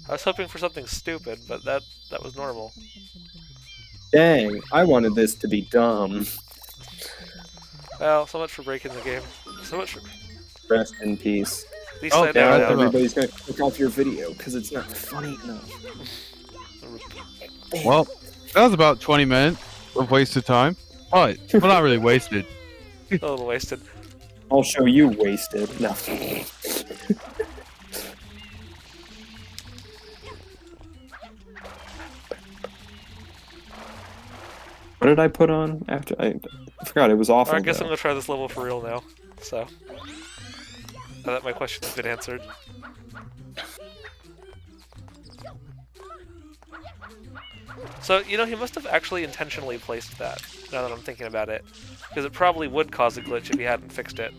I was hoping for something stupid, but that was normal. Dang, I wanted this to be dumb. Well, so much for breaking the game. So much for... Rest in peace. At least Oh, I yeah, know Now that's now. everybody's gonna click off your video because it's not funny enough. Well, that was about 20 minutes of wasted time. But, well, not really wasted. A little wasted. I'll show you wasted. No. What did I put on after? I forgot. It was awful. Alright, I guess I'm though. gonna try this level for real now. So. Now that my question's been answered. So, you know, he must have actually intentionally placed that, now that I'm thinking about it. Because it probably would cause a glitch if he hadn't fixed it.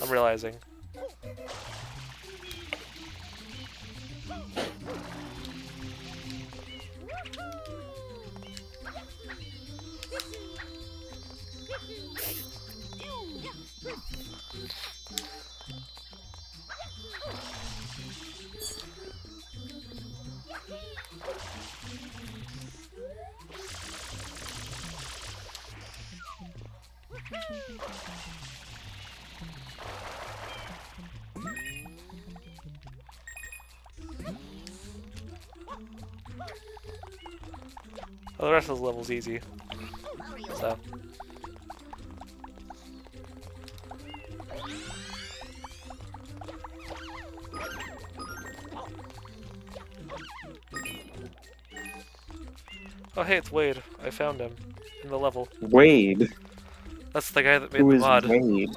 I'm realizing. Well, the rest of the level's easy. So. Oh hey, it's Wade. I found him. In the level. Wade. That's the guy that made Who the is mod. Wade?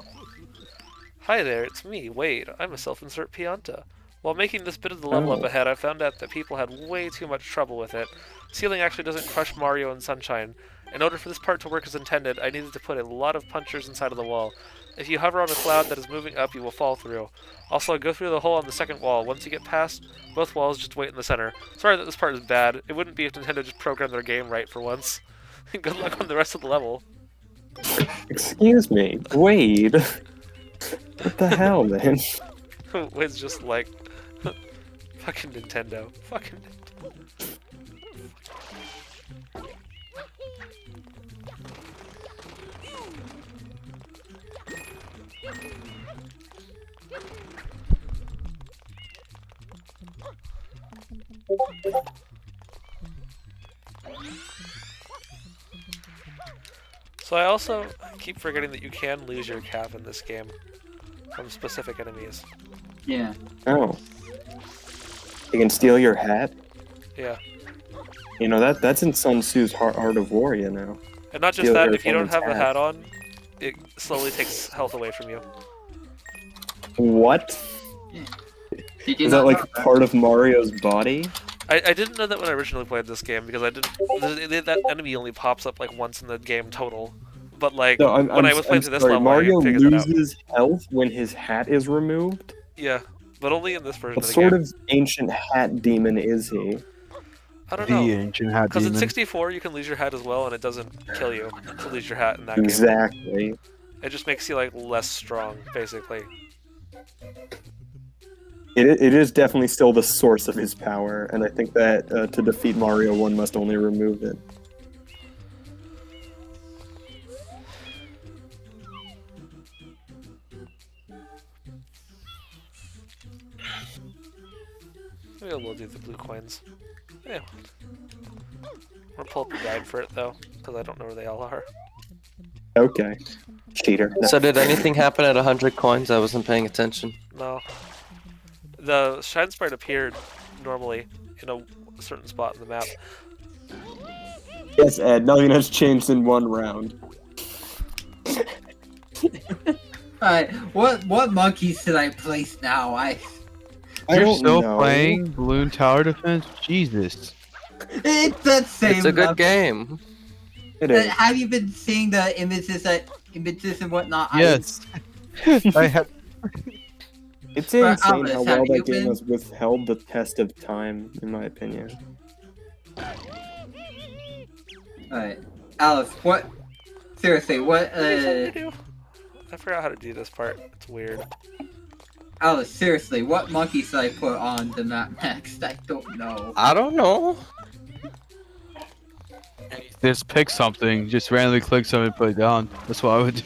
Hi there, it's me, Wade. I'm a self-insert Pianta. While making this bit of the level up Oh. ahead, I found out that people had way too much trouble with it. Ceiling actually doesn't crush Mario and Sunshine. In order for this part to work as intended, I needed to put a lot of punchers inside of the wall. If you hover on a cloud that is moving up, you will fall through. Also, go through the hole on the second wall. Once you get past both walls, just wait in the center. Sorry that this part is bad. It wouldn't be if Nintendo just programmed their game right for once. Good luck on the rest of the level. Excuse me, Wade. What the hell, man? Wade's just like... fucking Nintendo. Fucking Nintendo. So I also keep forgetting that you can lose your cap in this game from specific enemies. Yeah. Oh. You can steal your hat? Yeah. You know, that's in Sun Tzu's Art of War, you know. And not just Steal that, your if you don't have opponent's the hat on, it slowly takes health away from you. What? Did you Is that not like know part of Mario's body? I didn't know that when I originally played this game, because I didn't. That enemy only pops up like once in the game total. But like, No, when I was playing through this sorry, level, Mario I figured that out. loses health when his hat is removed? Yeah, but only in this version What of the sort game. of ancient hat demon is he? I don't The know. ancient hat Because in demon. 64, you can lose your hat as well, and it doesn't kill you to lose your hat in that game. Exactly. It just makes you like less strong, basically. It is definitely still the source of his power, and I think that to defeat Mario, one must only remove it. Maybe we'll do the blue coins. Yeah. We'll pull up the guide for it though, because I don't know where they all are. Okay. Cheater. So did anything happen at 100 coins? I wasn't paying attention. No. The shine sprite appeared normally in a certain spot in the map. Yes, Ed, nothing has changed in one round. Alright, what monkeys should I place now? I You're don't still know. playing Balloon Tower Defense? Jesus. It's that same It's a good level. game. It is. Have you been seeing the images and whatnot? Yes. I have. It's But insane Alice, how have well you that game been- has withheld the test of time, in my opinion. Alright, Alice, what? Seriously, what? I forgot how to do this part. It's weird. Alice, seriously, what monkey should I put on the map next? I don't know. I don't know. Just pick something. Just randomly click something and put it down. That's what I would do.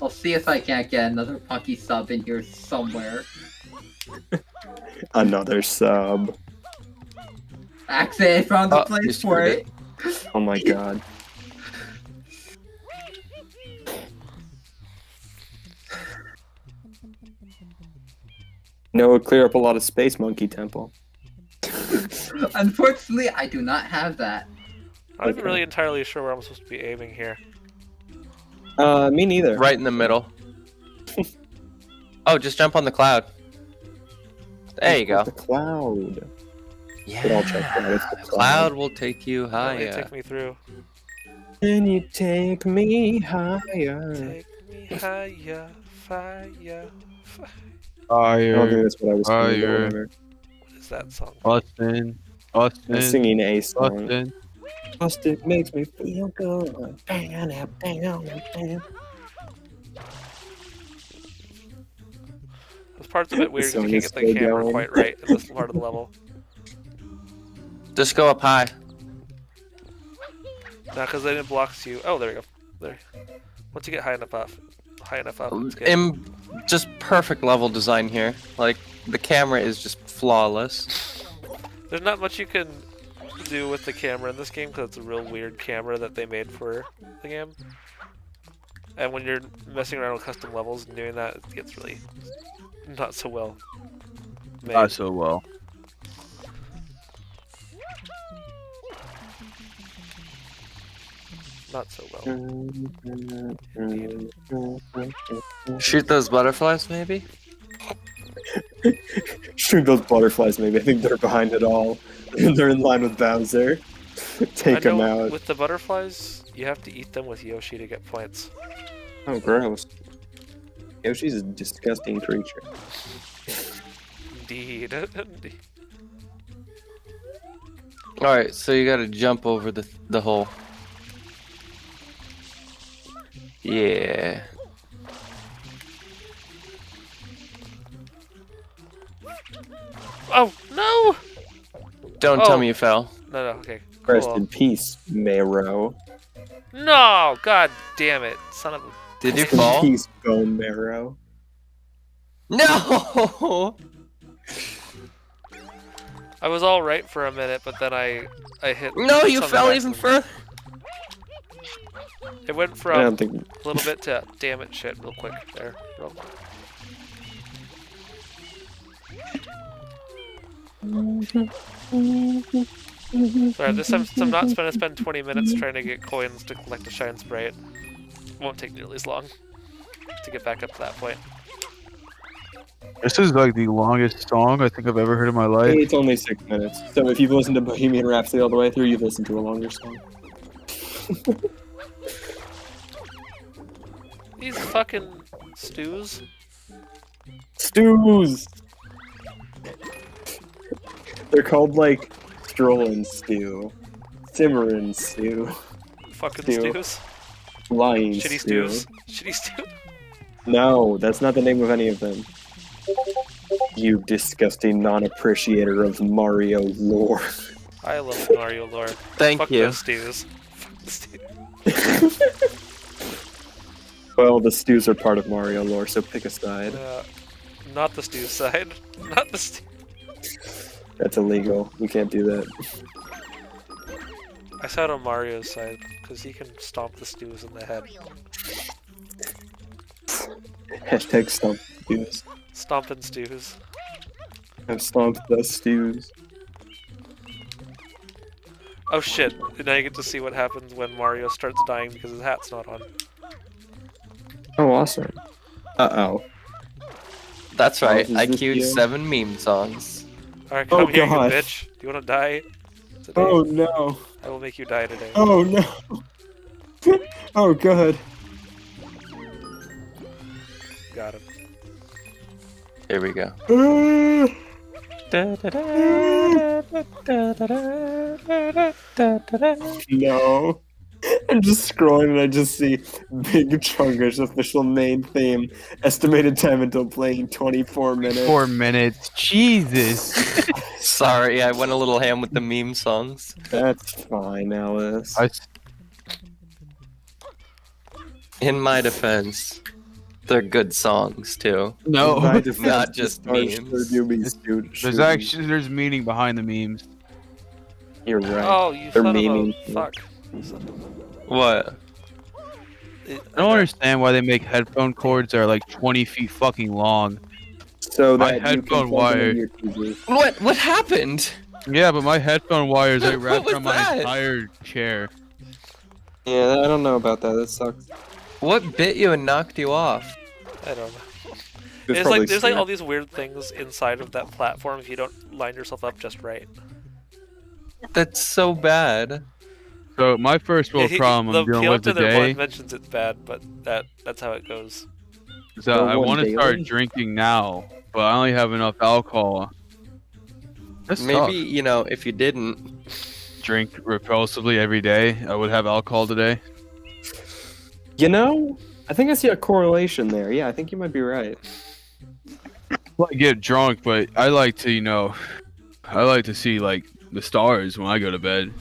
I'll see if I can't get another monkey sub in here somewhere. Another sub. Actually, I found the Oh, you place for screwed it. Oh my god. No, it would clear up a lot of space, Monkey Temple. Unfortunately, I do not have that. I'm not Okay. really entirely sure where I'm supposed to be aiming here. Me neither. Right in the middle. Oh, just jump on the cloud. There you go. The cloud. Yeah. But I'll check that. It's the Cloud will take you Really higher. take me through. Can you take me higher? Take me higher, fire. I don't think Fire. that's what I was saying. but Fire. whatever. What is that song? Austin. I was Austin. singing a song. Austin. Austin makes me feel good. Bam, bam, bam. This part's a bit weird song because is you can't get the still camera going. quite right in this part of the level. Just go up high. No, because then it blocks you. Oh, there we go. There. Once you get high enough up, it's good. Just perfect level design here. Like, the camera is just flawless. There's not much you can do with the camera in this game because it's a real weird camera that they made for the game. And when you're messing around with custom levels and doing that, it gets really not so well made. Not so well. Not so well. Shoot those butterflies, maybe? Shoot those butterflies, maybe. I think they're behind it all. They're in line with Bowser. Take I know them out. with the butterflies, you have to eat them with Yoshi to get points. Oh, gross. Yoshi's a disgusting creature. Indeed. Alright, so you gotta jump over the hole. Yeah. Oh, no! Don't Oh. tell me you fell. No, okay. Rest Cool. in peace, Marrow. No! God damn it. Son of a... Did you Rest in fall? peace, Bone Marrow. No! I was all right for a minute, but then I hit... No, you something fell by even accident. further. It went I from don't think. a little bit to damn it shit real quick there. Real quick. Sorry, this time I'm not gonna spend 20 minutes trying to get coins to collect a Shine Sprite. Won't take nearly as long to get back up to that point. This is like the longest song I think I've ever heard in my life. It's only 6 minutes. So if you've listened to Bohemian Rhapsody all the way through, you've listened to a longer song. These fucking stews. Stews! They're called like Strollin' Stew, Simmerin' Stew, Fucking Stew. stews. Lying Shitty Stew. stews. Shitty stew. No, that's not the name of any of them. You disgusting non-appreciator of Mario lore. I love Mario lore. Thank Fuck you. those stews. Fuck the stews. Well, the stews are part of Mario lore, so pick a side. Not the stew side. Not the stew. That's illegal. You can't do that. I sat on Mario's side because he can stomp the stews in the head. Hashtag stomp the stews. Stompin' stews. I've stomped the stews. Oh shit! And now you get to see what happens when Mario starts dying because his hat's not on. Oh, awesome. Uh-oh. That's right. is I this queued you? 7 meme songs. Alright, come Oh, here, you God. bitch. Do you wanna die? Today? Oh, no. I will make you die today. Oh, no. Oh, God. Got him. Here we go. No. I'm just scrolling and I just see Big Chunger's official main theme. Estimated time until playing 24 minutes. 4 minutes. Jesus. Sorry, I went a little ham with the meme songs. That's fine, Alice. In my defense, they're good songs too. No. My defense, not the just stars memes. should be shooting. There's meaning behind the memes. You're right. Oh, you They're son memeing. of a fuck. What? I don't understand why they make headphone cords that are like 20 feet fucking long. So My that you can headphone plug them in wire. your TV. What happened? Yeah, but my headphone wires are What wrapped was around my that? entire chair. Yeah, I don't know about that. That sucks. What bit you and knocked you off? I don't know. It's There's like probably all Steam. these weird things inside of that platform if you don't line yourself up just right. That's so bad. So my first world problem I'm dealing with Pianta today one mentions it's bad, but that's how it goes. is that I one want to daily? start drinking now, but I only have enough alcohol. That's Maybe, tough. you know, if you didn't. Drink repulsively every day, I would have alcohol today. You know, I think I see a correlation there. Yeah, I think you might be right. I get drunk, but I like to, I like to see like the stars when I go to bed.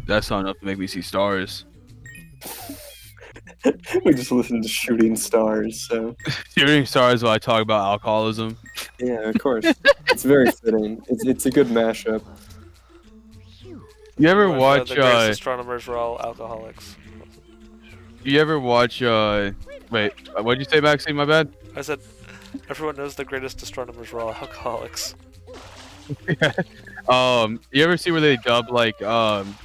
That's not enough to make me see stars. We just listen to Shooting Stars, so Shooting stars while I talk about alcoholism. yeah, of course. It's very fitting. It's a good mashup. You ever When, watch? the greatest astronomers were all alcoholics. You ever watch? Wait, what'd you say, Maxine? My bad. I said, everyone knows the greatest astronomers were all alcoholics. You ever see where they dub like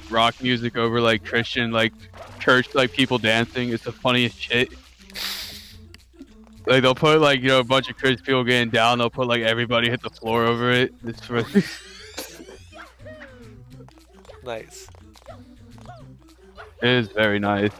rock music over like Christian like church like people dancing? It's the funniest shit. Like they'll put like a bunch of Christian people getting down. They'll put like everybody hit the floor over it. It's really Nice. it is very nice.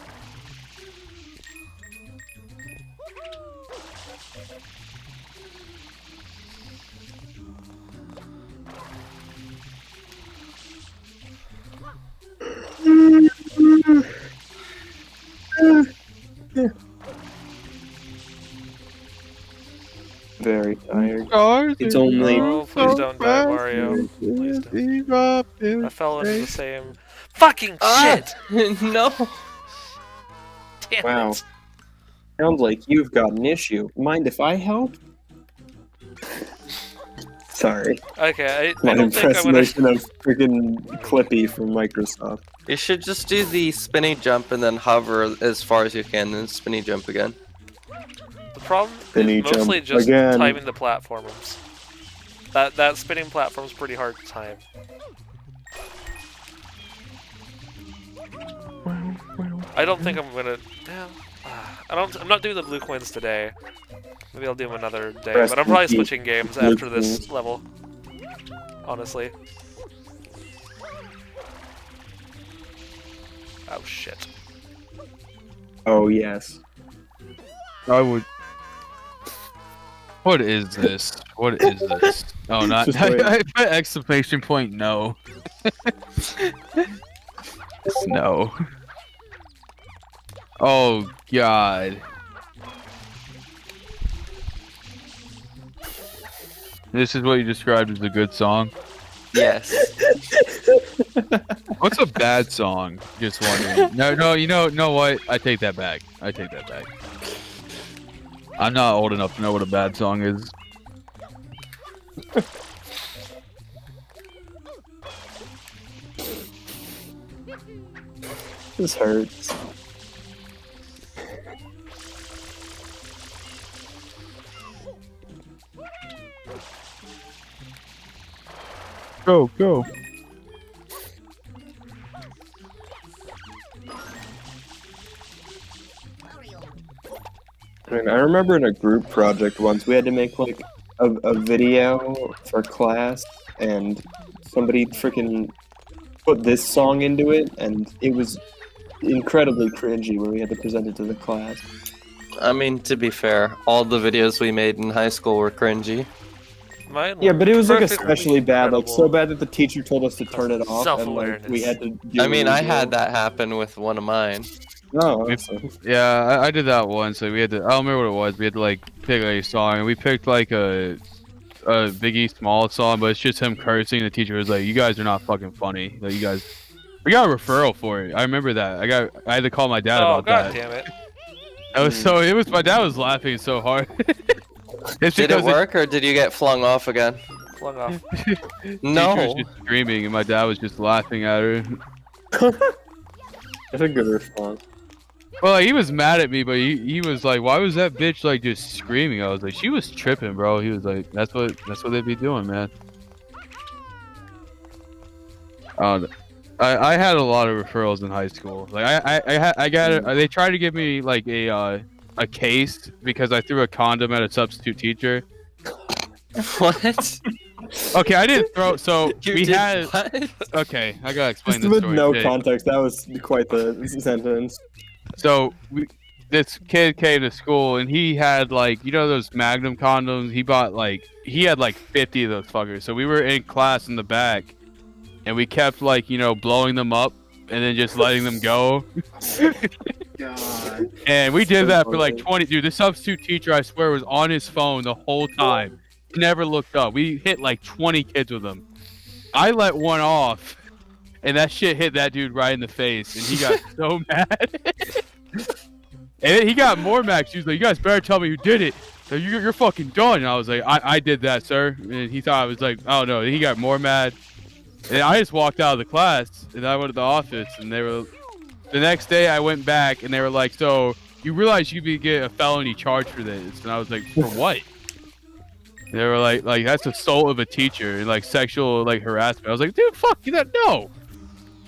Very tired. Stars It's in only- the Oh, please don't die, fast, Mario. Please don't. leave up in I fell into the space. same Fucking Ah! shit! No. Damn Wow. it. Sounds like you've got an issue. Mind if I help? Sorry. Okay, I My don't think I'm gonna. impersonation of freaking Clippy from Microsoft. You should just do the spinny jump and then hover as far as you can, and spinny jump again. The problem Spinny is mostly jump just again. timing the platforms. That spinning platform's pretty hard to time. I don't think I'm gonna. Damn. I'm not doing the blue coins today. Maybe I'll do them another day. Rest But I'm in probably peace, switching games blue after this coins. level. Honestly. Oh shit. Oh, yes. I would. What is this? What is this? Oh, not. Just wait. I put exclamation point. No. It's no. Oh God. This is what you described as a good song. Yes. What's a bad song? Just wondering. No, you know what? I take that back. I take that back. I'm not old enough to know what a bad song is. This hurts. Go. I mean, I remember in a group project once we had to make like a video for class, and somebody freaking put this song into it, and it was incredibly cringy when we had to present it to the class. I mean, to be fair, all the videos we made in high school were cringy. Mine Yeah, but it was like perfectly especially bad, like so incredible. bad that the teacher told us to turn it off, and like Self-awareness. we had to do. I mean, I original. had that happen with one of mine. Oh, awesome. Yeah, I did that once. So we had to. I don't remember what it was. We had to like pick a song, and we picked like a Biggie Small song, but it's just him cursing. The teacher was like, "You guys are not fucking funny. Like, you guys." We got a referral for it. I remember that. I had to call my dad Oh about god that. damn it. That was so. It was my dad was laughing so hard. It's Did it because work, or did you get flung off again? Flung off. Teacher was No. just screaming, and my dad was just laughing at her. That's a good response. Well, like, he was mad at me, but he was like, "Why was that bitch like just screaming?" I was like, "She was tripping, bro." He was like, "That's what they be doing, man." I had a lot of referrals in high school. Like I got they tried to give me like a case because I threw a condom at a substitute teacher. What? Okay, I didn't throw. So You we did had. what? Okay, I gotta explain Just this with story. no Okay. context, that was quite the sentence. So this kid came to school and he had like those Magnum condoms. He had like 50 of those fuckers. So we were in class in the back, and we kept like blowing them up and then just letting them go. God. And we did So that for like funny. 20. Dude, the substitute teacher, I swear, was on his phone the whole time. He never looked up. We hit like 20 kids with them. I let one off, and that shit hit that dude right in the face, and he got so mad. And then he got more mad. She was like, "You guys better tell me who did it. So you're fucking done." And I was like, I did that, sir." And he thought I was like, "Oh no." He got more mad. And I just walked out of the class, and I went to the office, and they were. The next day, I went back, and they were like, "So you realize you could get a felony charge for this?" And I was like, "For what?" They were like that's assault of a teacher and like sexual like harassment. I was like, "Dude, fuck you, that no."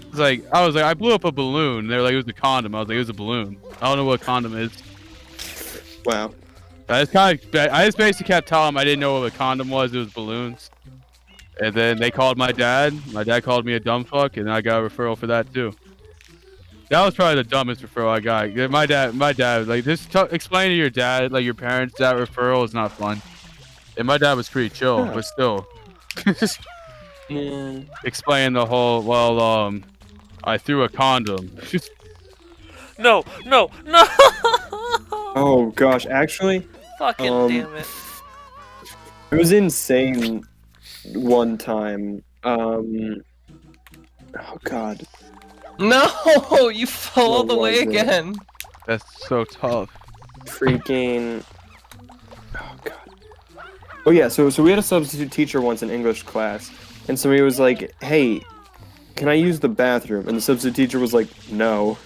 It's like I was like, I blew up a balloon. They were like, it was a condom. I was like, it was a balloon. I don't know what a condom is. Wow. I just basically kept telling them I didn't know what a condom was. It was balloons. And then they called my dad. My dad called me a dumb fuck, and I got a referral for that too. That was probably the dumbest referral I got. My dad was like, just explain to your dad, like your parents, that referral is not fun. And my dad was pretty chill, Yeah. but still. Yeah. Explain the whole, I threw a condom. No! Oh gosh, actually, Fucking damn it. it was insane one time. Oh god. No, you fell all What the way was it? again. That's so tough. Freaking. Oh god. Oh yeah, so we had a substitute teacher once in English class, and so he was like, "Hey, can I use the bathroom?" And the substitute teacher was like, "No,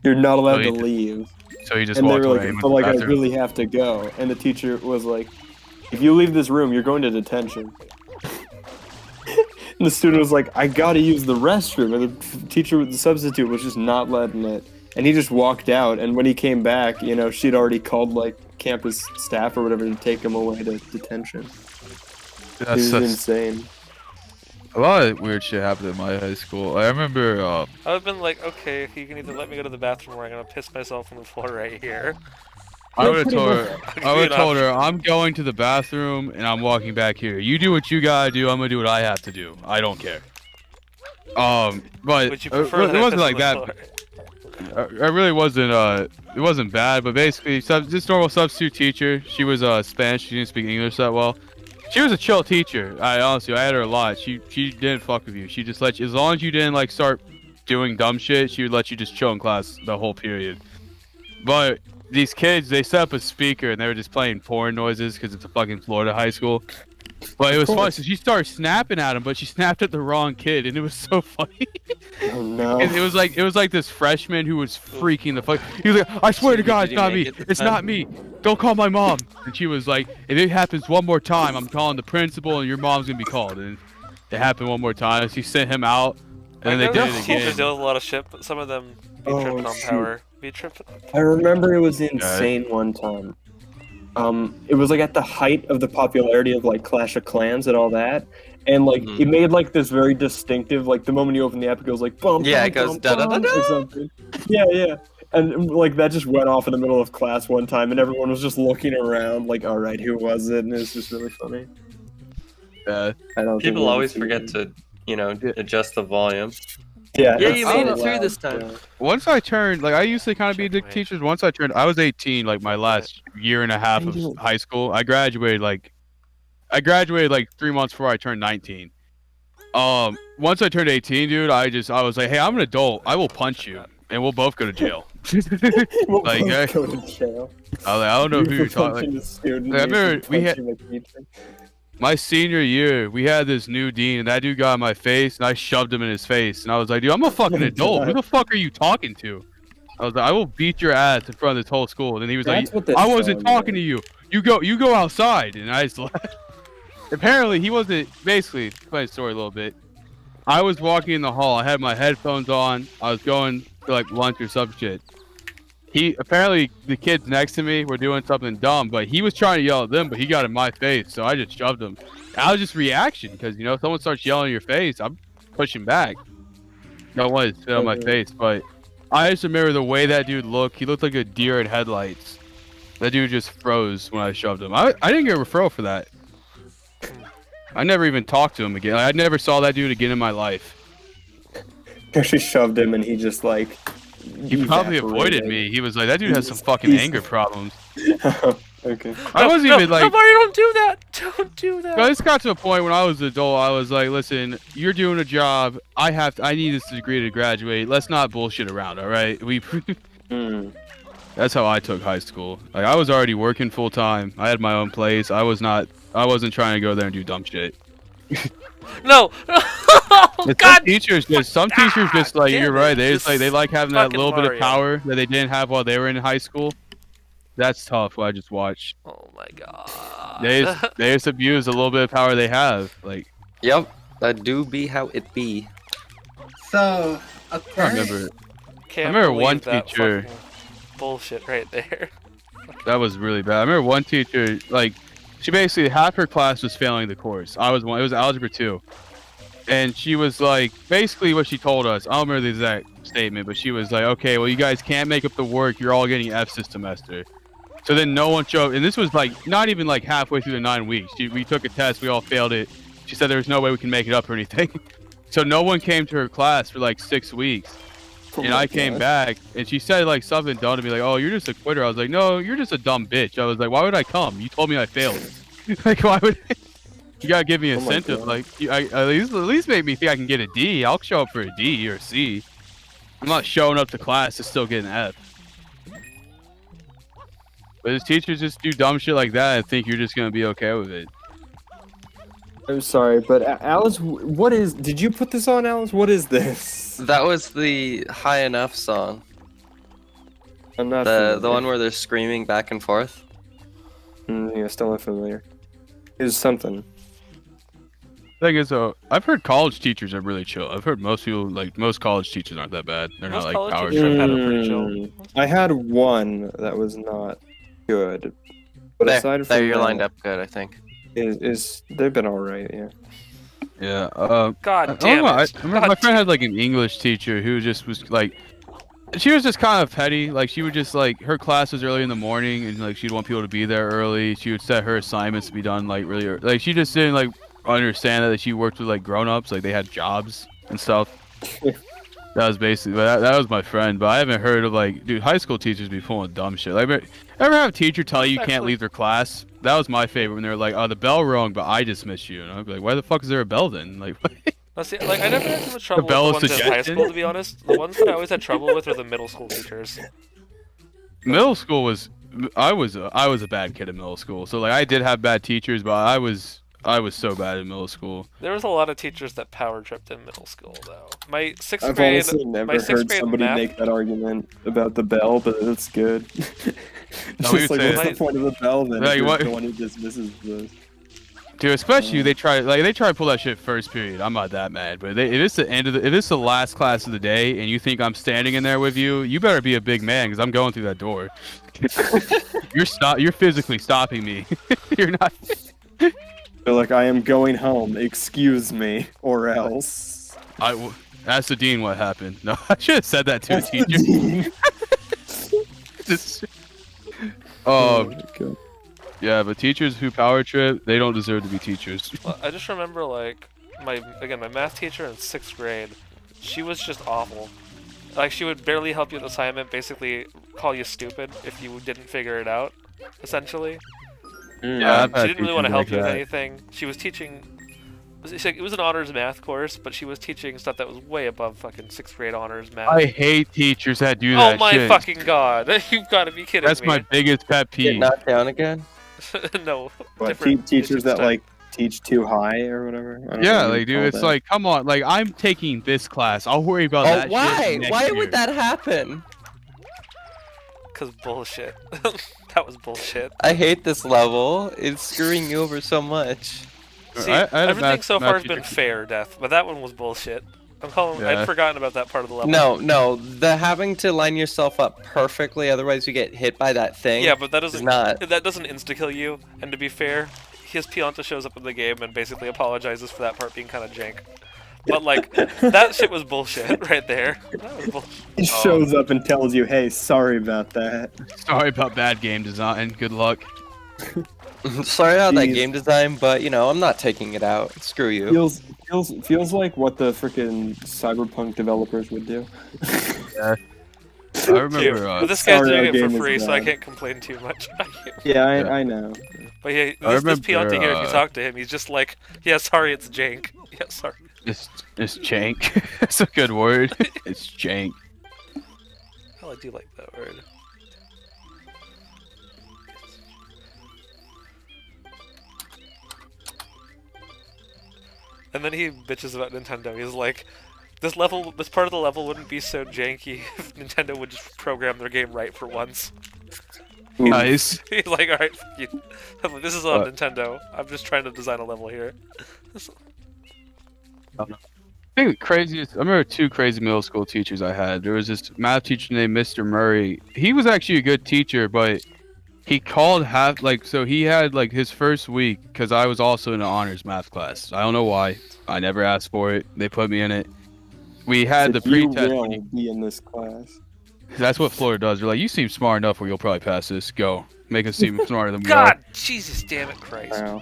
you're not allowed to leave." So he just And they walked were away. like, "But like, I really have to go." And the teacher was like, "If you leave this room, you're going to detention." And the student was like, "I gotta use the restroom," and the teacher, the substitute, was just not letting it. And he just walked out. And when he came back, you know, she'd already called like campus staff or whatever to take him away to detention. It was insane. A lot of weird shit happened in my high school. I remember. I would have been like, okay, you can either let me go to the bathroom or I'm gonna piss myself on the floor right here. I would have told her. I'll give I you would an have told her option. I'm going to the bathroom and I'm walking back here. You do what you gotta do. I'm gonna do what I have to do. I don't care. But Would you prefer it that I wasn't piss like on that. the floor? It really wasn't. It wasn't bad. But basically, this normal substitute teacher. She was Spanish. She didn't speak English that well. She was a chill teacher. I had her a lot. She didn't fuck with you. She just let you, as long as you didn't like start doing dumb shit, she would let you just chill in class the whole period. But these kids, they set up a speaker and they were just playing porn noises because it's a fucking Florida high school. But it was funny. So she started snapping at him, but she snapped at the wrong kid, and it was so funny. Oh no! And it was like this freshman who was freaking the fuck. He was like, "I swear to God, it's not me. It's not me. Don't call my mom." And she was like, "If it happens one more time, I'm calling the principal, and your mom's gonna be called." And it happened one more time. She sent him out, and then they did it Teachers again. deal with a lot of shit, but some of them be tripping on shoot. power. Be tripping. I remember it was insane one time. It was like at the height of the popularity of like Clash of Clans and all that, and like it made like this very distinctive, like the moment you open the app, it goes like bum, Yeah, bum, it goes bum, da da da bum, or da. something. Yeah, and like that just went off in the middle of class one time, and everyone was just looking around, like, all right, who was it? And it was just really funny. Yeah. I don't. People think always forget to, adjust the volume. Yeah, Yeah, it's you made so it through loud, this time. yeah. Once I turned, like I used to kind of be a dick Checkmate. teacher. Once I was 18, like my last year and a half of high school. I graduated like 3 months before I turned 19. Once I turned 18, dude, I was like, hey, I'm an adult. I will punch you, and we'll both go to jail. We'll Like, both go to jail. I don't know who You you're for talking. punching the student, I you for remember we had- punching the teacher. My senior year, we had this new dean, and that dude got in my face, and I shoved him in his face, and I was like, dude, I'm a fucking adult. Who the fuck are you talking to? I was like, I will beat your ass in front of this whole school. And he was That's what like, this I wasn't song talking is. to you. You go outside. And I just left. Apparently, he wasn't. Basically, funny story a little bit. I was walking in the hall. I had my headphones on. I was going to like lunch or some shit. Apparently the kids next to me were doing something dumb, but he was trying to yell at them, but he got in my face, so I just shoved him. I was just reaction because someone starts yelling in your face, I'm pushing back. I wanted to sit on my face, but I just remember the way that dude looked. He looked like a deer in headlights. That dude just froze when I shoved him. I didn't get a referral for that. I never even talked to him again. I never saw that dude again in my life. Actually shoved him, and he just like. He probably avoided me. He was like, that dude has some fucking anger problems. Okay. I wasn't even like. No, Mario, don't do that! Don't do that! But this got to a point when I was an adult. I was like, listen, you're doing a job. I need this degree to graduate. Let's not bullshit around, all right? That's how I took high school. Like I was already working full time. I had my own place. I wasn't trying to go there and do dumb shit. No! But God! some teachers just like damn you're it, right. They this they like having that fucking little bit of Mario. power that they didn't have while they were in high school. That's tough. What I just watched. Oh my god. They just abuse a little bit of power they have. Like Yep, that do be how it be. So, I apparently, remember. Can't remember believe one that teacher- fucking bullshit right there. That was really bad. I remember one teacher, like, she basically, half her class was failing the course. I was one. It was Algebra 2. And she was like, basically what she told us, I don't remember the exact statement, but she was like, okay, well, you guys can't make up the work. You're all getting F's this semester. So then no one showed, and this was like, not even like halfway through the 9 weeks. We took a test, we all failed it. She said there was no way we can make it up or anything. So no one came to her class for like 6 weeks. And I came back, and she said like something dumb to me, like, "Oh, you're just a quitter." I was like, "No, you're just a dumb bitch." I was like, "Why would I come? You told me I failed. Like, why would?" You gotta give me Oh my incentive. God. Like, at least make me think I can get a D. I'll show up for a D or a C. I'm not showing up to class to still get an F. But his teachers just do dumb shit like that and think you're just gonna be okay with it. I'm sorry, but Alice, what is? Did you put this on, Alice? What is this? That was the High Enough song. I'm not The familiar. one where they're screaming back and forth. Yeah, still not familiar. It was something. Thing is, I've heard college teachers are really chill. I've heard most people, like most college teachers, aren't that bad. They're Most not like college power teachers tripping. I've had are pretty chill. I had one that was not good, but aside from There, you're that, lined up good, I think. they've been all right. Yeah. Yeah. God I damn don't know, it. I remember my friend had like an English teacher who just was like, she was just kind of petty. Like she would just like her class was early in the morning and like she'd want people to be there early. She would set her assignments to be done like really early. Like she just didn't like understand that she worked with like grown-ups, like they had jobs and stuff. That was basically that was my friend. But I haven't heard of like, dude, high school teachers be pulling dumb shit. Like ever have a teacher tell you you can't leave their class? That was my favorite when they were like, oh, the bell rung, but I dismissed you. And I'd be like, why the fuck is there a bell then? Like Now, see, like, I never had too much trouble with bell the of ones in high suggestion? school, to be honest. The ones that I always had trouble with were the middle school teachers. middle school was I was a bad kid in middle school. So like I did have bad teachers, but I was so bad in middle school. There was a lot of teachers that power tripped in middle school, though. My 6th I've grade, honestly never my 6th heard grade somebody math, make that argument about the bell, but it's good. No, we Just would like, say what's the point of the bell then? Like, if you're what- the one who dismisses this. Dude, especially they try to pull that shit first period. I'm not that mad, but if it's the end of if it's the last class of the day and you think I'm standing in there with you, you better be a big man because I'm going through that door. You're physically stopping me. You're not. They're like, I am going home. Excuse me, or else. Ask the dean what happened. No, I should have said that to That's the the teacher. dean. Just- Oh um, my God. yeah, but teachers who power trip, they don't deserve to be teachers. well, I just remember, like, my math teacher in 6th grade, she was just awful. Like, she would barely help you with assignment, basically call you stupid if you didn't figure it out, essentially. Yeah, I've She had didn't really teachers want to help like you with that. anything. She was teaching... It was an honors math course, but she was teaching stuff that was way above fucking 6th grade honors math. I hate teachers that do Oh that my shit. fucking god! You've got to be kidding That's me. my biggest pet Get peeve. knocked down again? No. What, different teachers that type. like teach too high or whatever? I don't Yeah, know what like, you dude, call it's that. like, come on, like, I'm taking this class. I'll worry about Oh, that why? shit next Why year. would that happen? Cause bullshit. That was bullshit. I hate this level. It's screwing you over so much. See, I had a everything math- so math far has been teacher- fair, Death, but that one was bullshit. I'm calling. Yeah. I'd forgotten about that part of the level. No, the having to line yourself up perfectly, otherwise you get hit by that thing. Yeah, but that is doesn't. not. That doesn't insta kill you. And to be fair, his Pianta shows up in the game and basically apologizes for that part being kind of jank. But like, that shit was bullshit right there. That was bullshit. He shows up and tells you, "Hey, sorry about that." Sorry about bad game design. Good luck. Sorry about that Jeez. game design, but you know, I'm not taking it out. Screw you. Feels like what the freaking Cyberpunk developers would do. I remember. But this guy's sorry, doing our it for game is free, so I bad. can't complain too much. Yeah, Yeah. I know. But yeah, I this remember, Pianta here, if you talk to him, he's just like, yeah, sorry, it's jank. Yeah, sorry. It's jank. That's a good word. It's jank. Hell, I do like that word. And then he bitches about Nintendo. He's like, this part of the level wouldn't be so janky if Nintendo would just program their game right for once. Nice. He's like, alright, fuck you. I'm like, this is on What? Nintendo. I'm just trying to design a level here. I think the craziest. I remember two crazy middle school teachers I had. There was this math teacher named Mr. Murray. He was actually a good teacher, but he called so he had like his first week because I was also in an honors math class. I don't know why. I never asked for it. They put me in it. We had the Said, "You pre-test. will be in this class." That's what Florida does. They're like, you seem smart enough where you'll probably pass this. Go. Make us seem smarter than we God, Jesus damn it, Christ. Wow.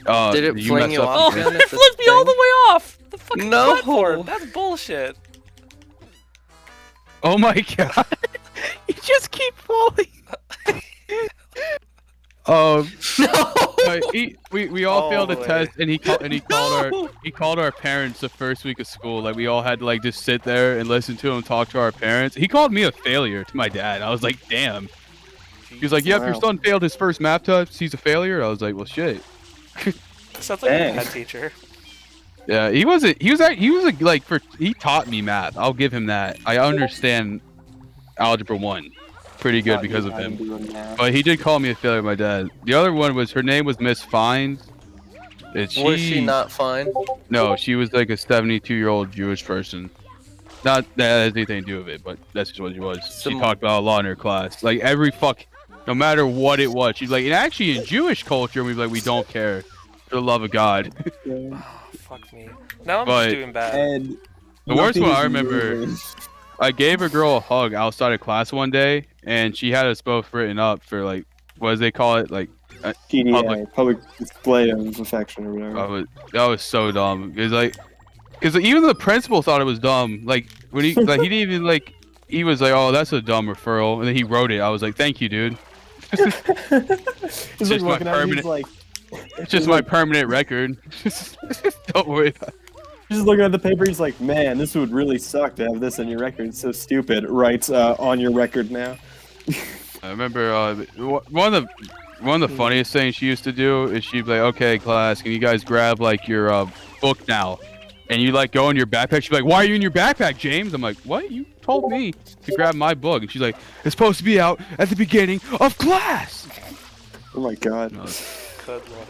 are. Did it you fling messed you up off again. again? It flipped me all the way off! The fucking No. platform! That's bullshit. Oh my god. You just keep falling. No. My we all All failed the a way. test, and he called our parents the first week of school. Like we all had to like just sit there and listen to him talk to our parents. He called me a failure to my dad. I was like, damn. He was like, "Yep, your Wow. son failed his first math test. He's a failure." I was like, "Well, shit." Sounds like Dang. a bad teacher. Yeah, he taught me math. I'll give him that. I understand algebra 1 pretty good Taught you because of how to him. do a math. But he did call me a failure, my dad. The other one was her name was Miss Fines. And Was she not fine? No, she was like a 72-year-old Jewish person. Not that has anything to do with it, but that's just what she was. She Some- talked about a lot in her class. Like no matter what it was, she's like, and actually in Jewish culture, we'd be like, we don't care, for the love of God. Oh, fuck me. Now I'm But- just doing bad. And The worst nothing one is I remember, moving. I gave a girl a hug outside of class one day, and she had us both written up for like, what do they call it? Like, PDA, public display of affection or whatever. that was so dumb. Because even the principal thought it was dumb. Like when he like he didn't even like he was like, oh, that's a dumb referral, and then he wrote it. I was like, thank you, dude. He's like just my looking at it, he's permanent- like, It's just my permanent record. Don't worry. he's just looking at the paper. He's like, man, this would really suck to have this on your record. It's so stupid. Writes on your record now. I remember one of the funniest things she used to do is she'd be like, okay, class, can you guys grab like your book now? And you like go in your backpack. She'd be like, why are you in your backpack, James? I'm like, what? You told me to grab my book. And she's like, it's supposed to be out at the beginning of class. Oh my god. Good lord.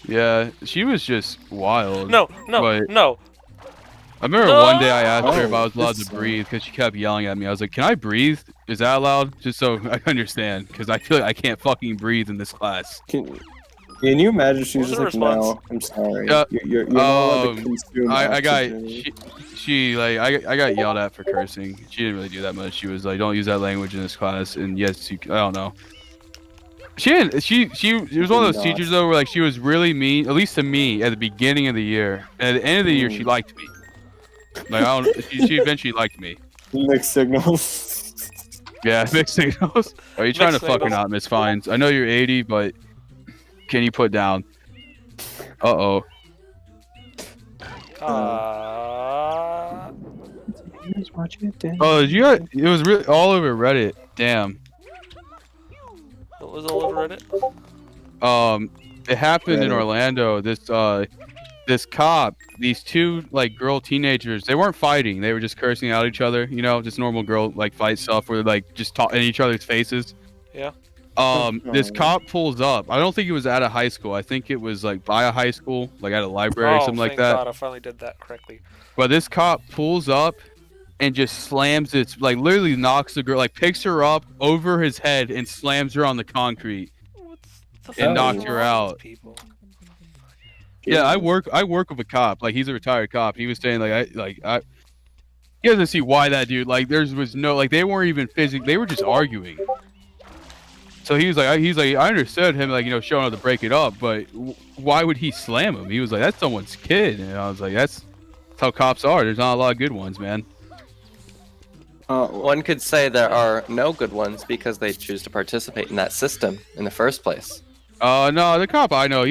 Yeah, she was just wild. No. I remember one day I asked her if I Oh, was allowed to that's- breathe because she kept yelling at me. I was like, can I breathe? Is that allowed? Just so I understand, because I feel like I can't fucking breathe in this class. Can you imagine she's What just was like, the no, I'm sorry. Yeah. You're not allowed to consume I got oxygen." I got yelled at for cursing. She didn't really do that much. She was like, don't use that language in this class. And yes, I don't know. She didn't. She was one of those teachers though, where like she was really mean, at least to me at the beginning of the year. And at the end of the year, she liked me. Like I don't. She eventually liked me. Mixed signals. Yeah, mixed signals. Are you trying to Mixed fuck or signals. not, Miss Fines? I know you're 80, but can you put down? Uh-oh. Oh, it was really all over Reddit. Damn. What was all over Reddit? It happened in Reddit. Orlando. This cop, these two like girl teenagers, they weren't fighting. They were just cursing out each other. You know, just normal girl like fight stuff where they're like just talk in each other's faces. Yeah. This cop pulls up. I don't think it was at a high school. I think it was like by a high school, like at a library or something like thank that. God, I finally did that correctly. But this cop pulls up and just slams it, like literally knocks the girl, like picks her up over his head and slams her on the concrete. What And fuck knocked is her wrong with out. People? Yeah, I work with a cop. Like he's a retired cop. He was saying he doesn't see why that dude, like there was no, like they weren't even physically, they were just arguing. So he's like, I understood him, like, you know, showing up to break it up, but why would he slam him? He was like, that's someone's kid. And I was like, that's how cops are. There's not a lot of good ones, man. One could say there are no good ones because they choose to participate in that system in the first place. No, the cop I know,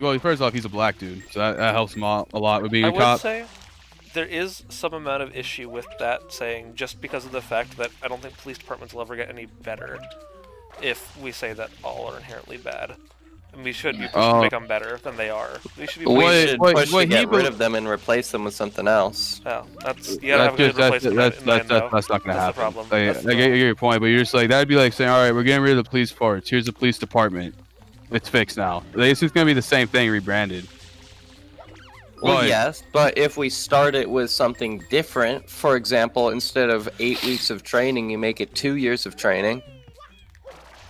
well, first off, he's a black dude, so that helps him out a lot with being I a would cop. say there is some amount of issue with that saying, just because of the fact that I don't think police departments will ever get any better if we say that all are inherently bad. And we should be pushed to become better than they are. We should be We pushed. should what- push what to get he rid be- of them and replace them with something else. Yeah, that's you gotta have a good That's replacement. in mind, though. not gonna That's happen. the problem. Like, That's I get your point, but you're just like, that'd be like saying, all right, we're getting rid of the police force. Here's the police department. It's fixed now. It's just gonna be the same thing rebranded. Well, But- yes, but if we start it with something different, for example, instead of 8 weeks of training, you make it 2 years of training.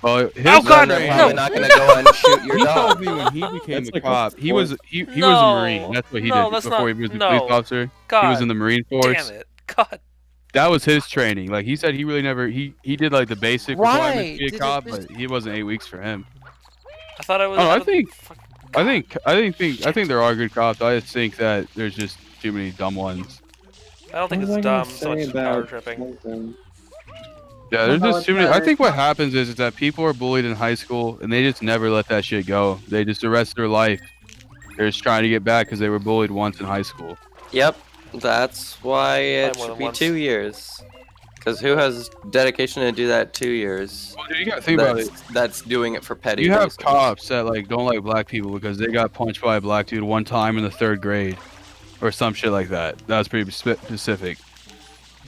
Well, Oh, God, They're no. probably not going to go and shoot your He dog. told me when he became That's a like a cop, he was a No. Marine. That's what he No, did that's before not- he was a no. police officer. God, He was in the Marine Force. damn it. God. That was his training. Like he said, he really never he did like the basic Right. requirements to be a Did cop, it- but he wasn't 8 weeks for him. I thought I was. Oh, I out of the think- fuck- I think there are good cops. I just think that there's just too many dumb ones. I don't think What was it's I gonna dumb so much say as power about tripping. something? Yeah, there's No, just it's too many. I not. think what happens is that people are bullied in high school and they just never let that shit go. They just the rest of their life they're just trying to get back because they were bullied once in high school. Yep, that's why it Probably more should than be once. 2 years. Because who has dedication to do that 2 years? Well, dude, you gotta think about it. That's doing it for petty You have reasons. cops that like don't like black people because they got punched by a black dude one time in the 3rd grade, or some shit like that. That was pretty specific.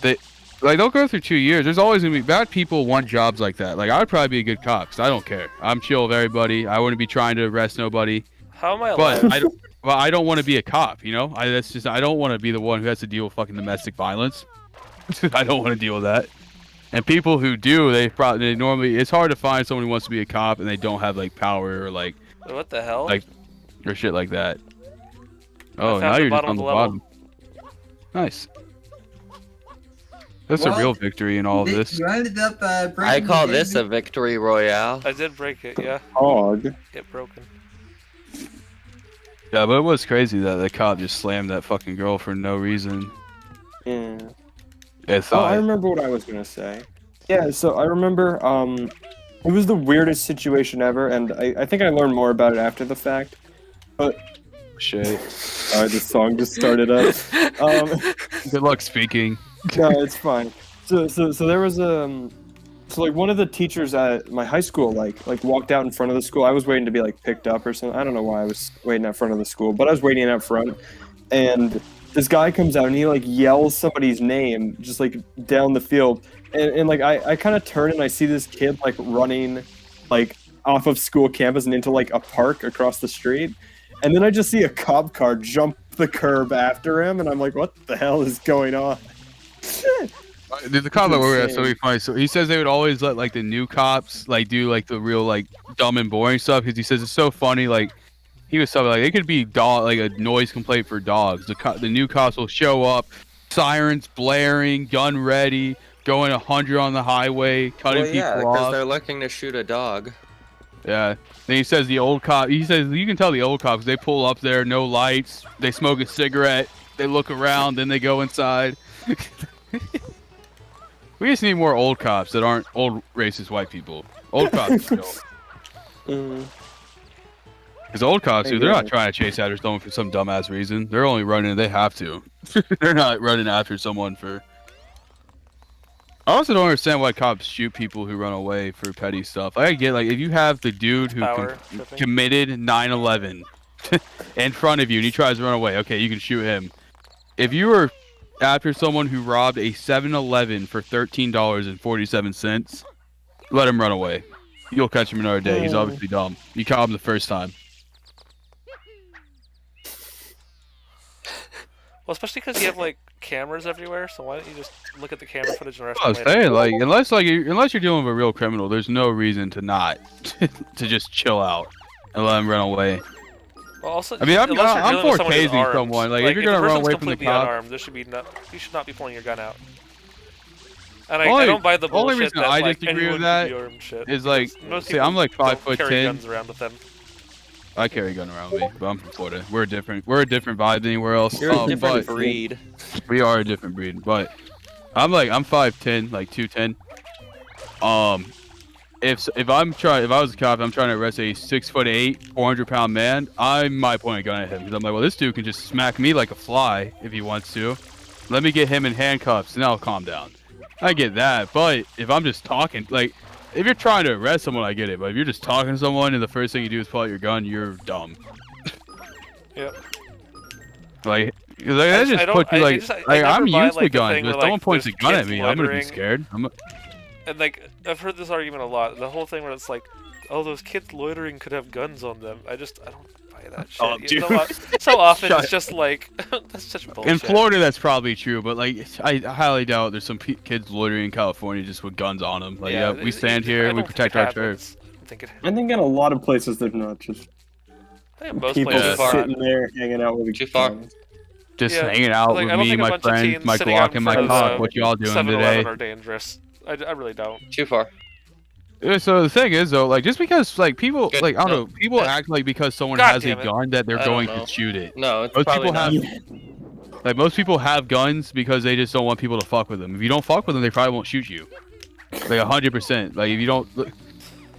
They like they'll go through 2 years. There's always gonna be bad people want jobs like that. Like I'd probably be a good cop because I don't care. I'm chill with everybody. I wouldn't be trying to arrest nobody. How am I alive? But I don't. Well, I don't want to be a cop. You know, that's just I don't want to be the one who has to deal with fucking domestic violence. I don't want to deal with that. And people who do, they normally it's hard to find someone who wants to be a cop and they don't have like power or like What the hell? like or shit like that. I Oh, found now the you're just bottom on of the the level. bottom. Nice. That's Well, a real victory in all of this. You ended up I breaking call the this game. a victory royale. I did break it, yeah. Hog. Get broken. Yeah, but it was crazy that the cop just slammed that fucking girl for no reason. Yeah. It's Oh, I remember what I was gonna say. Yeah, so I remember, it was the weirdest situation ever, and I think I learned more about it after the fact. But shit. sorry, the song just started up. Good luck speaking. No, it's fine. So there was so like one of the teachers at my high school like walked out in front of the school. I was waiting to be like picked up or something. I don't know why I was waiting out front of the school, but I was waiting out front, and this guy comes out and he like yells somebody's name just like down the field, and like I kind of turn and I see this kid like running like off of school campus and into like a park across the street, and then I just see a cop car jump the curb after him, and I'm like, what the hell is going on? Dude, the cop that we were at so insane. funny. So he says they would always let like the new cops like do like the real like dumb and boring stuff because he says it's so funny. Like he was something like it could be dog like a noise complaint for dogs. The new cops will show up, sirens blaring, gun ready, going 100 on the highway, cutting Well, yeah, people because off. they're looking to shoot a dog. Yeah. Then he says the old cop. He says you can tell the old cops they pull up there, no lights, they smoke a cigarette, they look around, then they go inside. We just need more old cops that aren't old racist white people. Old cops, Mm. because old cops, dude, they're not Yeah. trying to chase after someone for some dumbass reason. They're only running; they have to. They're not running after someone for. I also don't understand why cops shoot people who run away for petty stuff. I get like if you have the dude who Power tripping. committed 9/11 in front of you and he tries to run away, okay, you can shoot him. If you were after someone who robbed a 7-Eleven for $13.47, let him run away. You'll catch him another day. He's obviously dumb. You caught him the first time. Well, especially because you have like cameras everywhere, so why don't you just look at the camera footage and arrest I was them later? saying, like, unless you're dealing with a real criminal, there's no reason to not to just chill out and let him run away. Well, also, I mean, I'm unless you're dealing with for someone who's tasing armed, someone. Like, if you're the gonna run person's away from the completely cop, unarmed, there should be you should not be pulling your gun out. And I Only- don't buy the only bullshit reason that I like disagree with anyone that could be armed shit. is like, Most see, people I'm like don't 5'10". carry guns around with them. I carry a gun around with me, but I'm from Florida. We're a different vibe than anywhere else. You're a different but breed. we are a different breed. But I'm 5'10", like 210. If I was a cop, I'm trying to arrest a 6'8", 400-pound man, I might point a gun at him because I'm like, well, this dude can just smack me like a fly if he wants to. Let me get him in handcuffs and I'll calm down. I get that, but if I'm just talking, like, if you're trying to arrest someone, I get it. But if you're just talking to someone and the first thing you do is pull out your gun, you're dumb. Yep. Like, that just puts you like, I'm never buy, used to like, the guns, thing but if where, someone like, points a there's gun at kids me, I'm gonna be loitering. scared. And like I've heard this argument a lot. The whole thing where it's like, oh, those kids loitering could have guns on them. I don't buy that shit. Oh, You know, dude. so often Shut it's just like that's such bullshit. In Florida, that's probably true, but like, I highly doubt there's some kids loitering in California just with guns on them. Like, yeah, we stand I here, don't we think protect it our happens. turf. I think it. I think in a lot of places they're not just I think most people places far. sitting there hanging out with a Too far. gun. Just Yeah, hanging out like, with I don't me, think a my bunch of friends, teens my sitting out Glock, in and my front of cock. the What y'all doing 7-Eleven today? are dangerous. I really don't. Too far. Yeah, so the thing is, though, like, just because like people, Good. like, I don't No. know, people Good. act like because someone God has a damn it. gun that they're I don't going know. to shoot it. No, it's Most probably people not. have, like, most people have guns because they just don't want people to fuck with them. If you don't fuck with them, they probably won't shoot you. Like 100%. Like if you don't, like,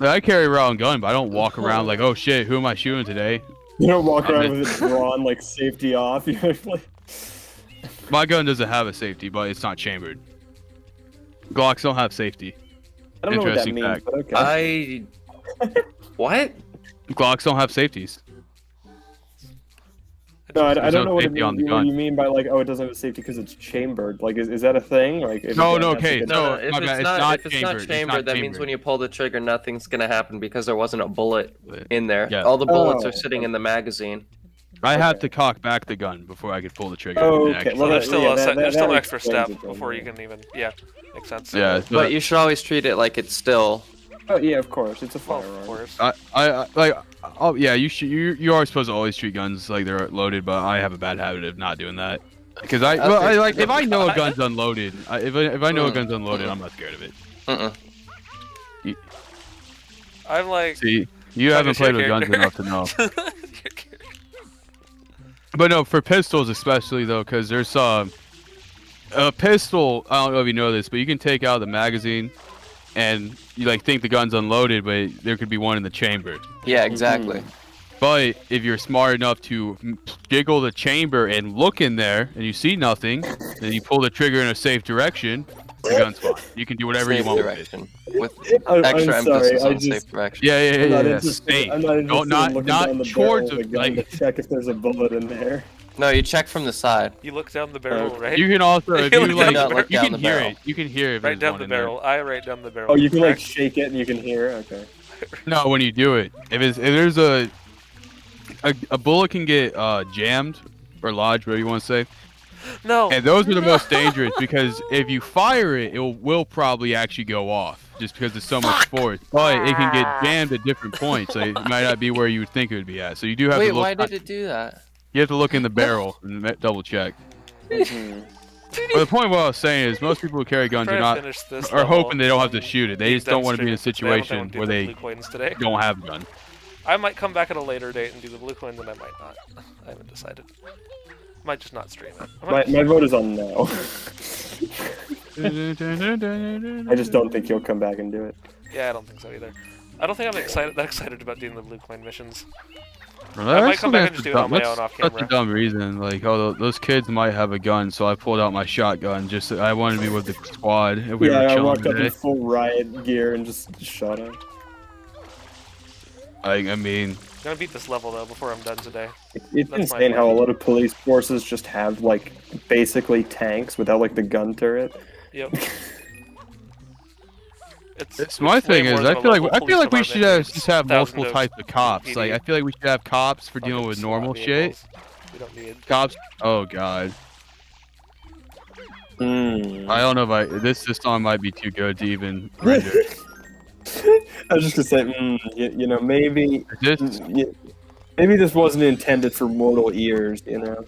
I carry around a gun, but I don't walk around like, oh shit, who am I shooting today? You don't walk around with it drawn, like safety off. You're like... My gun doesn't have a safety, but it's not chambered. Glocks don't have safety. I don't know what that Interesting means, fact. but okay. What? Glocks don't have safeties. No, I There's don't no know safety on the what gun. you mean by like, oh, it doesn't have a safety because it's chambered. Like, is that a thing? Like, if No, a gun no, has to okay, get- No, no, if my it's bad, not, it's not if it's not chambered, it's chambered, not that means chambered. when you pull the trigger, nothing's gonna happen because there wasn't a bullet in there. Yeah. All the bullets Oh. are sitting in the magazine. I have Okay. to cock back the gun before I could pull the trigger. Oh, and okay. actually- So Well, there's still yeah, a that- there's still that an extra explains step it then, before yeah. you can even makes sense. yeah, But you should always treat it like it's still. Oh yeah, of course, it's a Well, firearm. of course. I like. Oh yeah, you are supposed to always treat guns like they're loaded, but I have a bad habit of not doing that. Because I like if I know a gun's unloaded, if I know a gun's unloaded, I'm not scared of it. I'm like. See, you haven't your played with guns character. enough to know. But no, for pistols especially though, because there's a pistol. I don't know if you know this, but you can take out the magazine, and you like think the gun's unloaded, but there could be one in the chamber. Yeah, exactly. But if you're smart enough to jiggle the chamber and look in there, and you see nothing, then you pull the trigger in a safe direction, the gun's fine. You can do whatever Safe you want direction. With I'm extra sorry, emphasis I on just- safe direction. Yeah, yeah, I'm yeah, not yeah. interested. Safe. I'm not interested Don't, not in looking not down the towards barrel of it, the gun like to check if there's a bullet in there. No, you check from the side. You look down the barrel, right? you can also if You you look like down- look you down can the hear barrel. it. You can hear if Right there's down one the in there. barrel. I write down the barrel. Oh, you can like correct? shake it and you can hear it. Okay. No, when you do it, if there's a bullet can get jammed or lodged, whatever you want to say, No. and those are the most dangerous because if you fire it, it will probably actually go off just because there's so much force. But it can get jammed at different points, so it might not be where you would think it would be at. So you do have Wait, to look. why did it do that? You have to look in the barrel and double check. Mhm. But the point of what I was saying is most people who carry guns Try are to not finish this are level hoping they don't have to and shoot it. They keep just don't want to be in a demonstrating today. I situation don't where do the they blue coins today. don't have a gun. I might come back at a later date and do the blue coins, and I might not. I haven't decided. Might just not stream it. My vote is on no. I just don't think you'll come back and do it. Yeah, I don't think so either. I don't think I'm that excited about doing the blue coin missions. Well, I might that's come back and such just a do it on dumb- my that's own off Such a camera. dumb reason. Like, oh, those kids might have a gun, so I pulled out my shotgun. Just I wanted to be with the squad if we were Yeah, I chilling walked up in today. full riot gear and just shot him. Like, I mean, I'm gonna beat this level though before I'm done today. It's That's my insane how a vote. lot of police forces just have like basically tanks without like the gun turret. Yep. it's my way thing more is than I a feel like local we police should department just needs have multiple thousands of types of cops. PD Like, I feel like we should have cops for dealing fucking with SWAT normal shit. vehicles. We don't need. Cops. Oh god. Mm. I don't know if this song might be too good to even render. I was just gonna say, you know, maybe This maybe this wasn't intended for mortal ears. You know,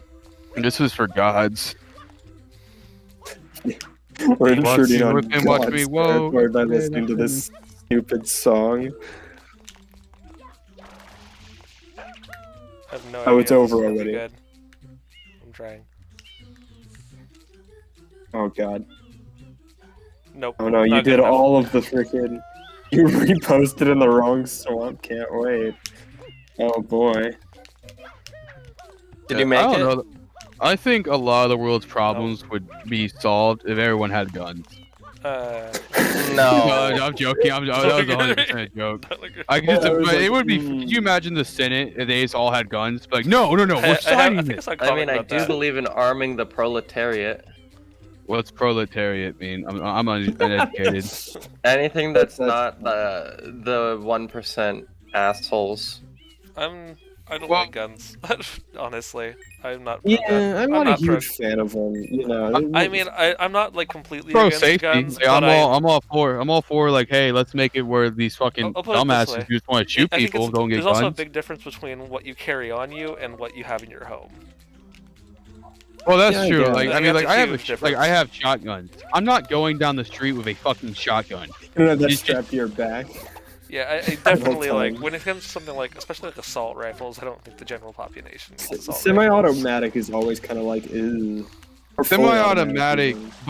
this is for gods. we're Watch intruding me on whip and watch God's me, whoa. territory by listening to this stupid song. I have no Oh, idea it's if over this is gonna be already. Good. I'm trying. Oh god. Nope. Oh no, you not did good enough. all of the freaking. You reposted in the wrong swamp. Can't wait. Oh boy. Did you make I it? don't know. I think a lot of the world's problems would be solved if everyone had guns. No. I'm joking. That was 100% a joke. I could just, I was but like, it would be. Could you imagine the Senate if they just all had guns? Like, no, we're signing I think I this. saw a I comment mean, I about do that. believe in arming the proletariat. What's proletariat mean? I'm uneducated. Anything that's That's- not the 1% assholes. I don't Well- like guns. Honestly, I'm not. Yeah, I'm not a pro- huge fan of them. You know, I mean, I'm not like completely Pro against safety. guns. Like, but I'm all for like, hey, let's make it where these fucking I'll put it this dumbasses way. who just want to shoot I think people don't get there's also a guns. big difference between what you carry on you and what you have in your home. Well, that's Yeah, I true. guess. Like, I I think mean, that's like a I have huge like I difference. have shotguns. I'm not going down the street with a fucking shotgun. you don't have that Just- strapped to your back. Yeah, I definitely time. like when it comes to something like, especially like assault rifles. I don't think the general population needs assault rifles. Semi-automatic is always kind of like, ew. Or fully Semi-automatic automatic.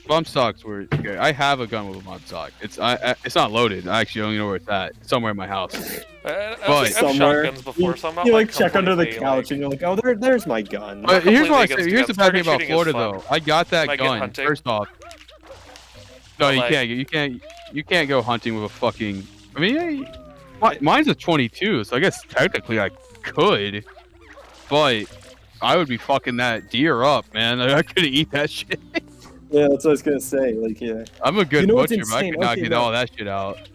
bump stocks were. Okay, I have a gun with a bump stock. It's not loaded. I actually don't even know where it's at. It's somewhere in my house. I've Somewhere. shotguns before, so I'm not You like like check under the completely, couch like, and you're like, oh, there's my gun. But here's what I say. completely Here's the against bad thing guns. about Target Florida, shooting is though. I got that Like, get gun. hunting. First off, no, But, you like- can't. You can't go hunting with a fucking. I mean, yeah, mine's a 22, so I guess technically I could, but I would be fucking that deer up, man. I couldn't eat that shit. Yeah, that's what I was gonna say. Like, yeah. I'm a good You know what's butcher, but I insane? could not Okay, get no. all that shit out.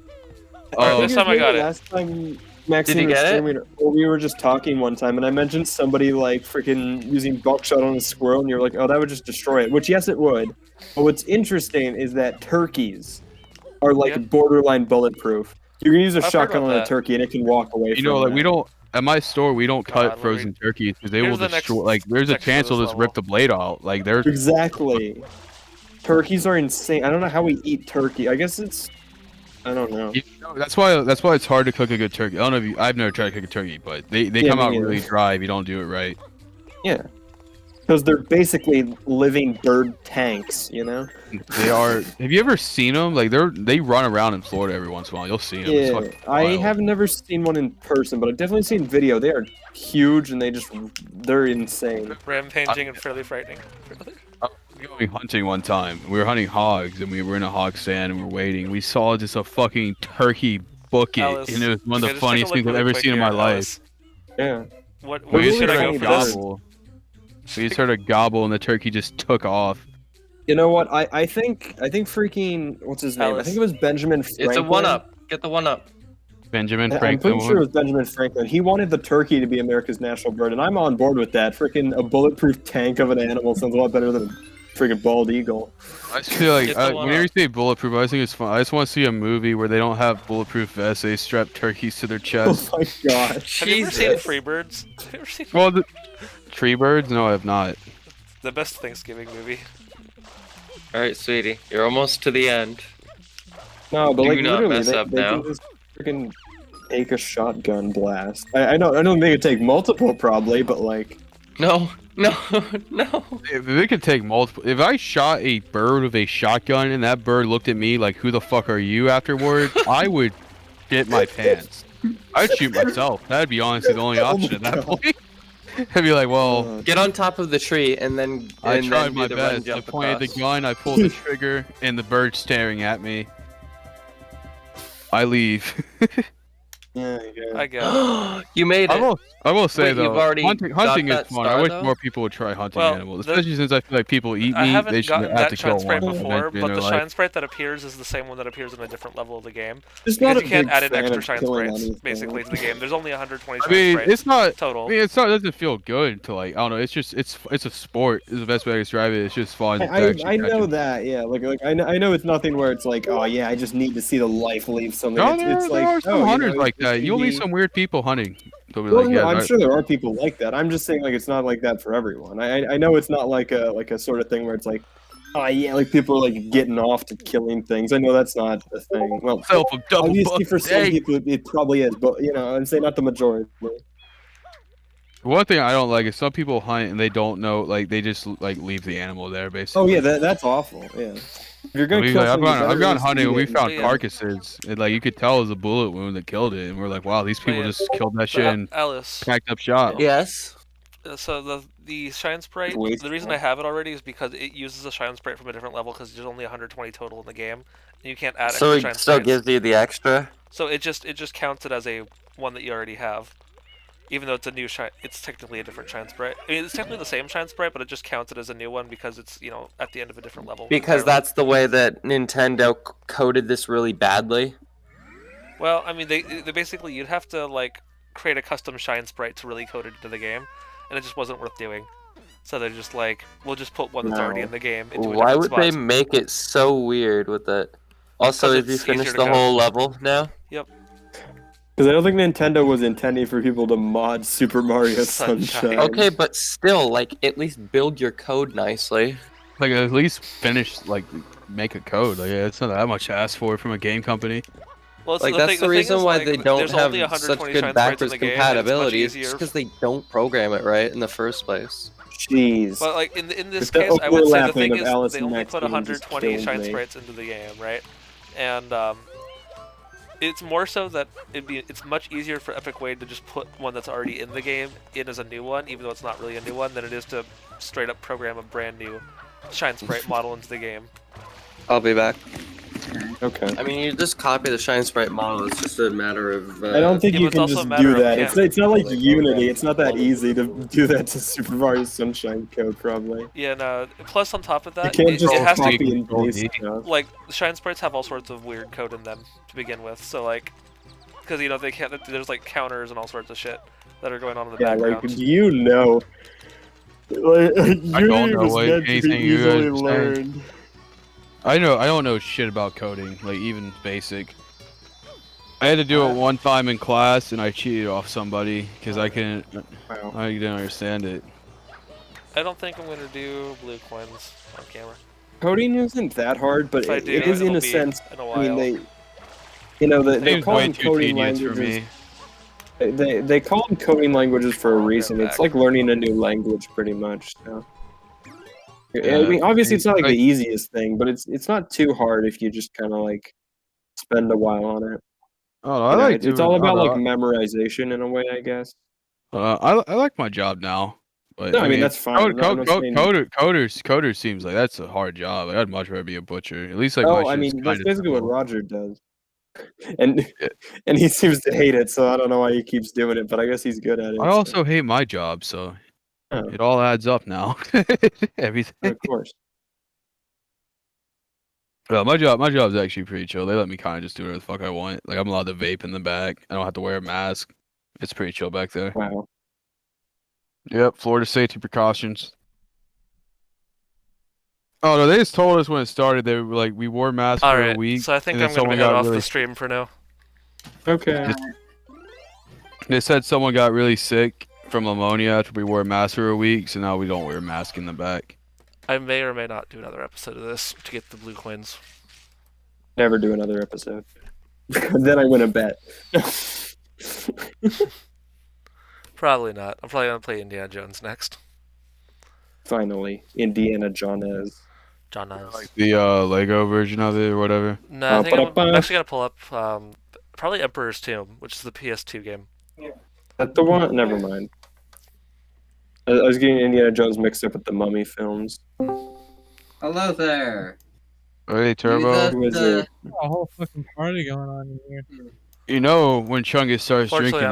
Alright, this time I got it. Last time Maxine Did you was get it? streaming, or we were just talking one time, and I mentioned somebody like freaking using buckshot on a squirrel, and you're like, oh, that would just destroy it. Which, yes, it would. But what's interesting is that turkeys are like Yeah. borderline bulletproof. You can use a I've heard shotgun about on a that. turkey, and it can walk away. You from know, like that. we don't at my store we don't God, cut let me- frozen turkeys because they Here's will the next destroy. Like there's a section chance of they'll this just rip the blade out. Like they're Exactly. Turkeys are insane. I don't know how we eat turkey. I guess it's. I don't know. You know, that's why it's hard to cook a good turkey. I don't know if you, I've never tried to cook a turkey, but they Yeah, come me out neither. really dry if you don't do it right. Yeah. Because they're basically living bird tanks, you know? They are. Have you ever seen them? Like they run around in Florida every once in a while. You'll see them. It's Yeah. fucking I wild. have never seen one in person, but I've definitely seen video. They are huge and they're insane. Rampaging and fairly frightening. We were going hunting one time. We were hunting hogs, and we were in a hog stand, and we were waiting. We saw just a fucking turkey book it, Alice, and it was one of okay, the just take a funniest look things I've really ever quick seen in here, my life. Alice. Yeah. What We really should I go funny for about this? it. We just heard a gobble, and the turkey just took off. You know what? I think freaking what's his name? I Alice. think it was Benjamin Franklin. It's a 1-up. Get the 1-up. Benjamin I'm Franklin. pretty sure it was Benjamin Franklin. He wanted the turkey to be America's national bird, and I'm on board with that. Freaking a bulletproof tank of an animal sounds a lot better than a freaking bald eagle. I just feel like Get the one whenever you up. say bulletproof, I just think it's fun. I just want to see a movie where they don't have bulletproof vests; they strap turkeys to their Oh chest. my gosh. Have you ever seen Jesus. Freebirds? Have you ever seen Well, the tree birds? No, I have not. the best Thanksgiving movie? All right, sweetie, you're almost to the end. No, but Do like not literally, mess up they now. can just freaking take a shotgun blast. I know they could take multiple probably, but like No, no, no. If they could take multiple, if I shot a bird with a shotgun and that bird looked at me like, "Who the fuck are you?" afterward, I would shit my pants. I'd shoot myself. That'd be honestly the only Oh option my at that God. point. I'd be like, well, Get on top of the tree and then I and tried then do my the run best. I jump pointed across. the gun, I pulled the trigger, and the bird's staring at me. I leave. yeah, I guess. You made it. I will say Wait, though, you've already hunting got is that fun. I star, wish though? more people would try hunting Well, animals, the- especially since I feel like people eat I meat. haven't They should gotten have that to kill shine sprite one before, eventually in but their the life. shine sprite that appears is the same one that appears in a different level of the game. just not Because a you can't big add in fan extra of shine killing sprites, anything. basically, to the game. There's only 120 I shine mean, sprites it's not. total. I mean, it's not. It doesn't feel good to like. I don't know. It's just. It's a sport. Is the best way to describe it. It's just fun. to actually I catch know them. that, yeah. Like I know it's nothing where it's like, oh yeah, I just need to see the life leave something. No, it's there like, are some oh, you hunters know, like it that. can You'll meet be- some weird people hunting. They'll be Well, like, no, yeah, I'm that- sure there are people like that. I'm just saying, like, it's not like that for everyone. I know it's not like a sort of thing where it's like, oh yeah, like people are like getting off to killing things. I know that's not a thing. Well, self a double obviously buck for a some day. people it probably is, but you know, I'd say not the majority. One thing I don't like is some people hunt and they don't know, like they just like leave the animal there basically. Oh yeah, that's awful. Yeah, if you're gonna We, kill like, I've something, you gone better just hunting and eat we it. found Yeah. carcasses. And, like you could tell it was a bullet wound that killed it, and we're like, wow, these people yeah. just killed that shit and Alice, packed up shop. Yes. so the shine sprite, Wasteful. the reason I have it already is because it uses a shine sprite from a different level because there's only 120 total in the game, and you can't add So extra it shine still sprites. gives you the extra. So it just counts it as a one that you already have, even though it's a new shine. It's technically a different shine sprite. I mean, it's technically the same shine sprite, but it just counts it as a new one because it's at the end of a different level. Because entirely. that's the way that Nintendo coded this really badly. Well, I mean, they basically you'd have to like create a custom shine sprite to really code it into the game, and it just wasn't worth doing. So they're just like, we'll just put one that's already No. in the game into a Why different would they spot. make it so weird with that? Also, 'Cause have you it's easier finished to the code. whole level now? Because I don't think Nintendo was intending for people to mod Super Mario Sunshine. Sunshine. Okay, but still, like, at least build your code nicely. Like at least finish, like make a code. Like yeah, it's not that much to ask for from a game company. Well, it's Like, the that's thing, the thing reason is, why like, they don't there's have only such 120 good shine sprites in backwards the game, and it's much compatibility. It's easier just because they don't program it right in the first place. Jeez. But like in this With the case, I would say the overlapping thing of is Alice they and only Max put Payne just 120 killed shine me. sprites into the game, right? And it's more so that it's much easier for Epic Wade to just put one that's already in the game in as a new one, even though it's not really a new one, than it is to straight up program a brand new shine sprite model into the game. I'll be back. Okay. I mean, you just copy the shine sprite model. It's just a matter of. I don't think Yeah, you but it's can also a just matter do of that. can't- It's not like Like, Unity. It's not that program. easy to do that to Super Mario Sunshine code, probably. Yeah, no. Plus, on top of You that, can't it just has to copy and Control paste V. stuff. like the shine sprites have all sorts of weird code in them to begin with. So like, because they can't. There's like counters and all sorts of shit that are going on in the Yeah, like, background. do you know? Like, I don't Unity know was what meant to be anything you guys easily are saying. learned. I don't know shit about coding, like even basic. I had to do it one time in class, and I cheated off somebody because I Wow. didn't understand it. I don't think I'm gonna do blue coins on camera. Coding isn't that hard, but If I it do, is in it'll a be sense. in a I mean, while. they Seems call way them too coding tedious for languages. me. They call them coding languages for a I'll get reason. It's back. like learning a new language, pretty much. So. Yeah, I mean, obviously, it's not like like- the easiest thing, but it's not too hard if you just kind of like spend a while on it. Oh, I You know, like it's all doing- about I like don't memorization in a way, I guess. know. I like my job now, but No, I mean that's fine. I'm not saying- Coder seems like that's a hard job. I'd much rather be a butcher. At least like my Oh, I shit's mean that's kinda basically what simple. Roger does, and Yeah. and he seems to hate it. So I don't know why he keeps doing it, but I guess he's good at it. I also hate my job, so Oh. it all adds up now. Everything. Of course. Well, my job's actually pretty chill. They let me kind of just do whatever the fuck I want. Like I'm allowed to vape in the back. I don't have to wear a mask. It's pretty chill back there. Wow. Yep, Florida safety precautions. Oh no, they just told us when it started. They were like, we wore masks All for a right, week. so I think and then I'm gonna someone head got off really- the stream for now. Okay. They said someone got really sick from pneumonia after we wore a mask for a week, so now we don't wear a mask in the back. I may or may not do another episode of this to get the blue coins. Never do another episode. Then I win a bet. Probably not. I'm probably gonna play Indiana Jones next. Finally, Indiana Jones. John Niles. Like the Lego version of it or whatever. No, I think I'm Ba-da-ba. actually gonna pull up probably Emperor's Tomb, which is the PS2 game. That the one? Never mind. I was getting Indiana Jones mixed up with the Mummy films. Hello there. Hey, Turbo. Wizard. A whole fucking party going on in here. You know when Chungus starts Fortunately, drinking, I'm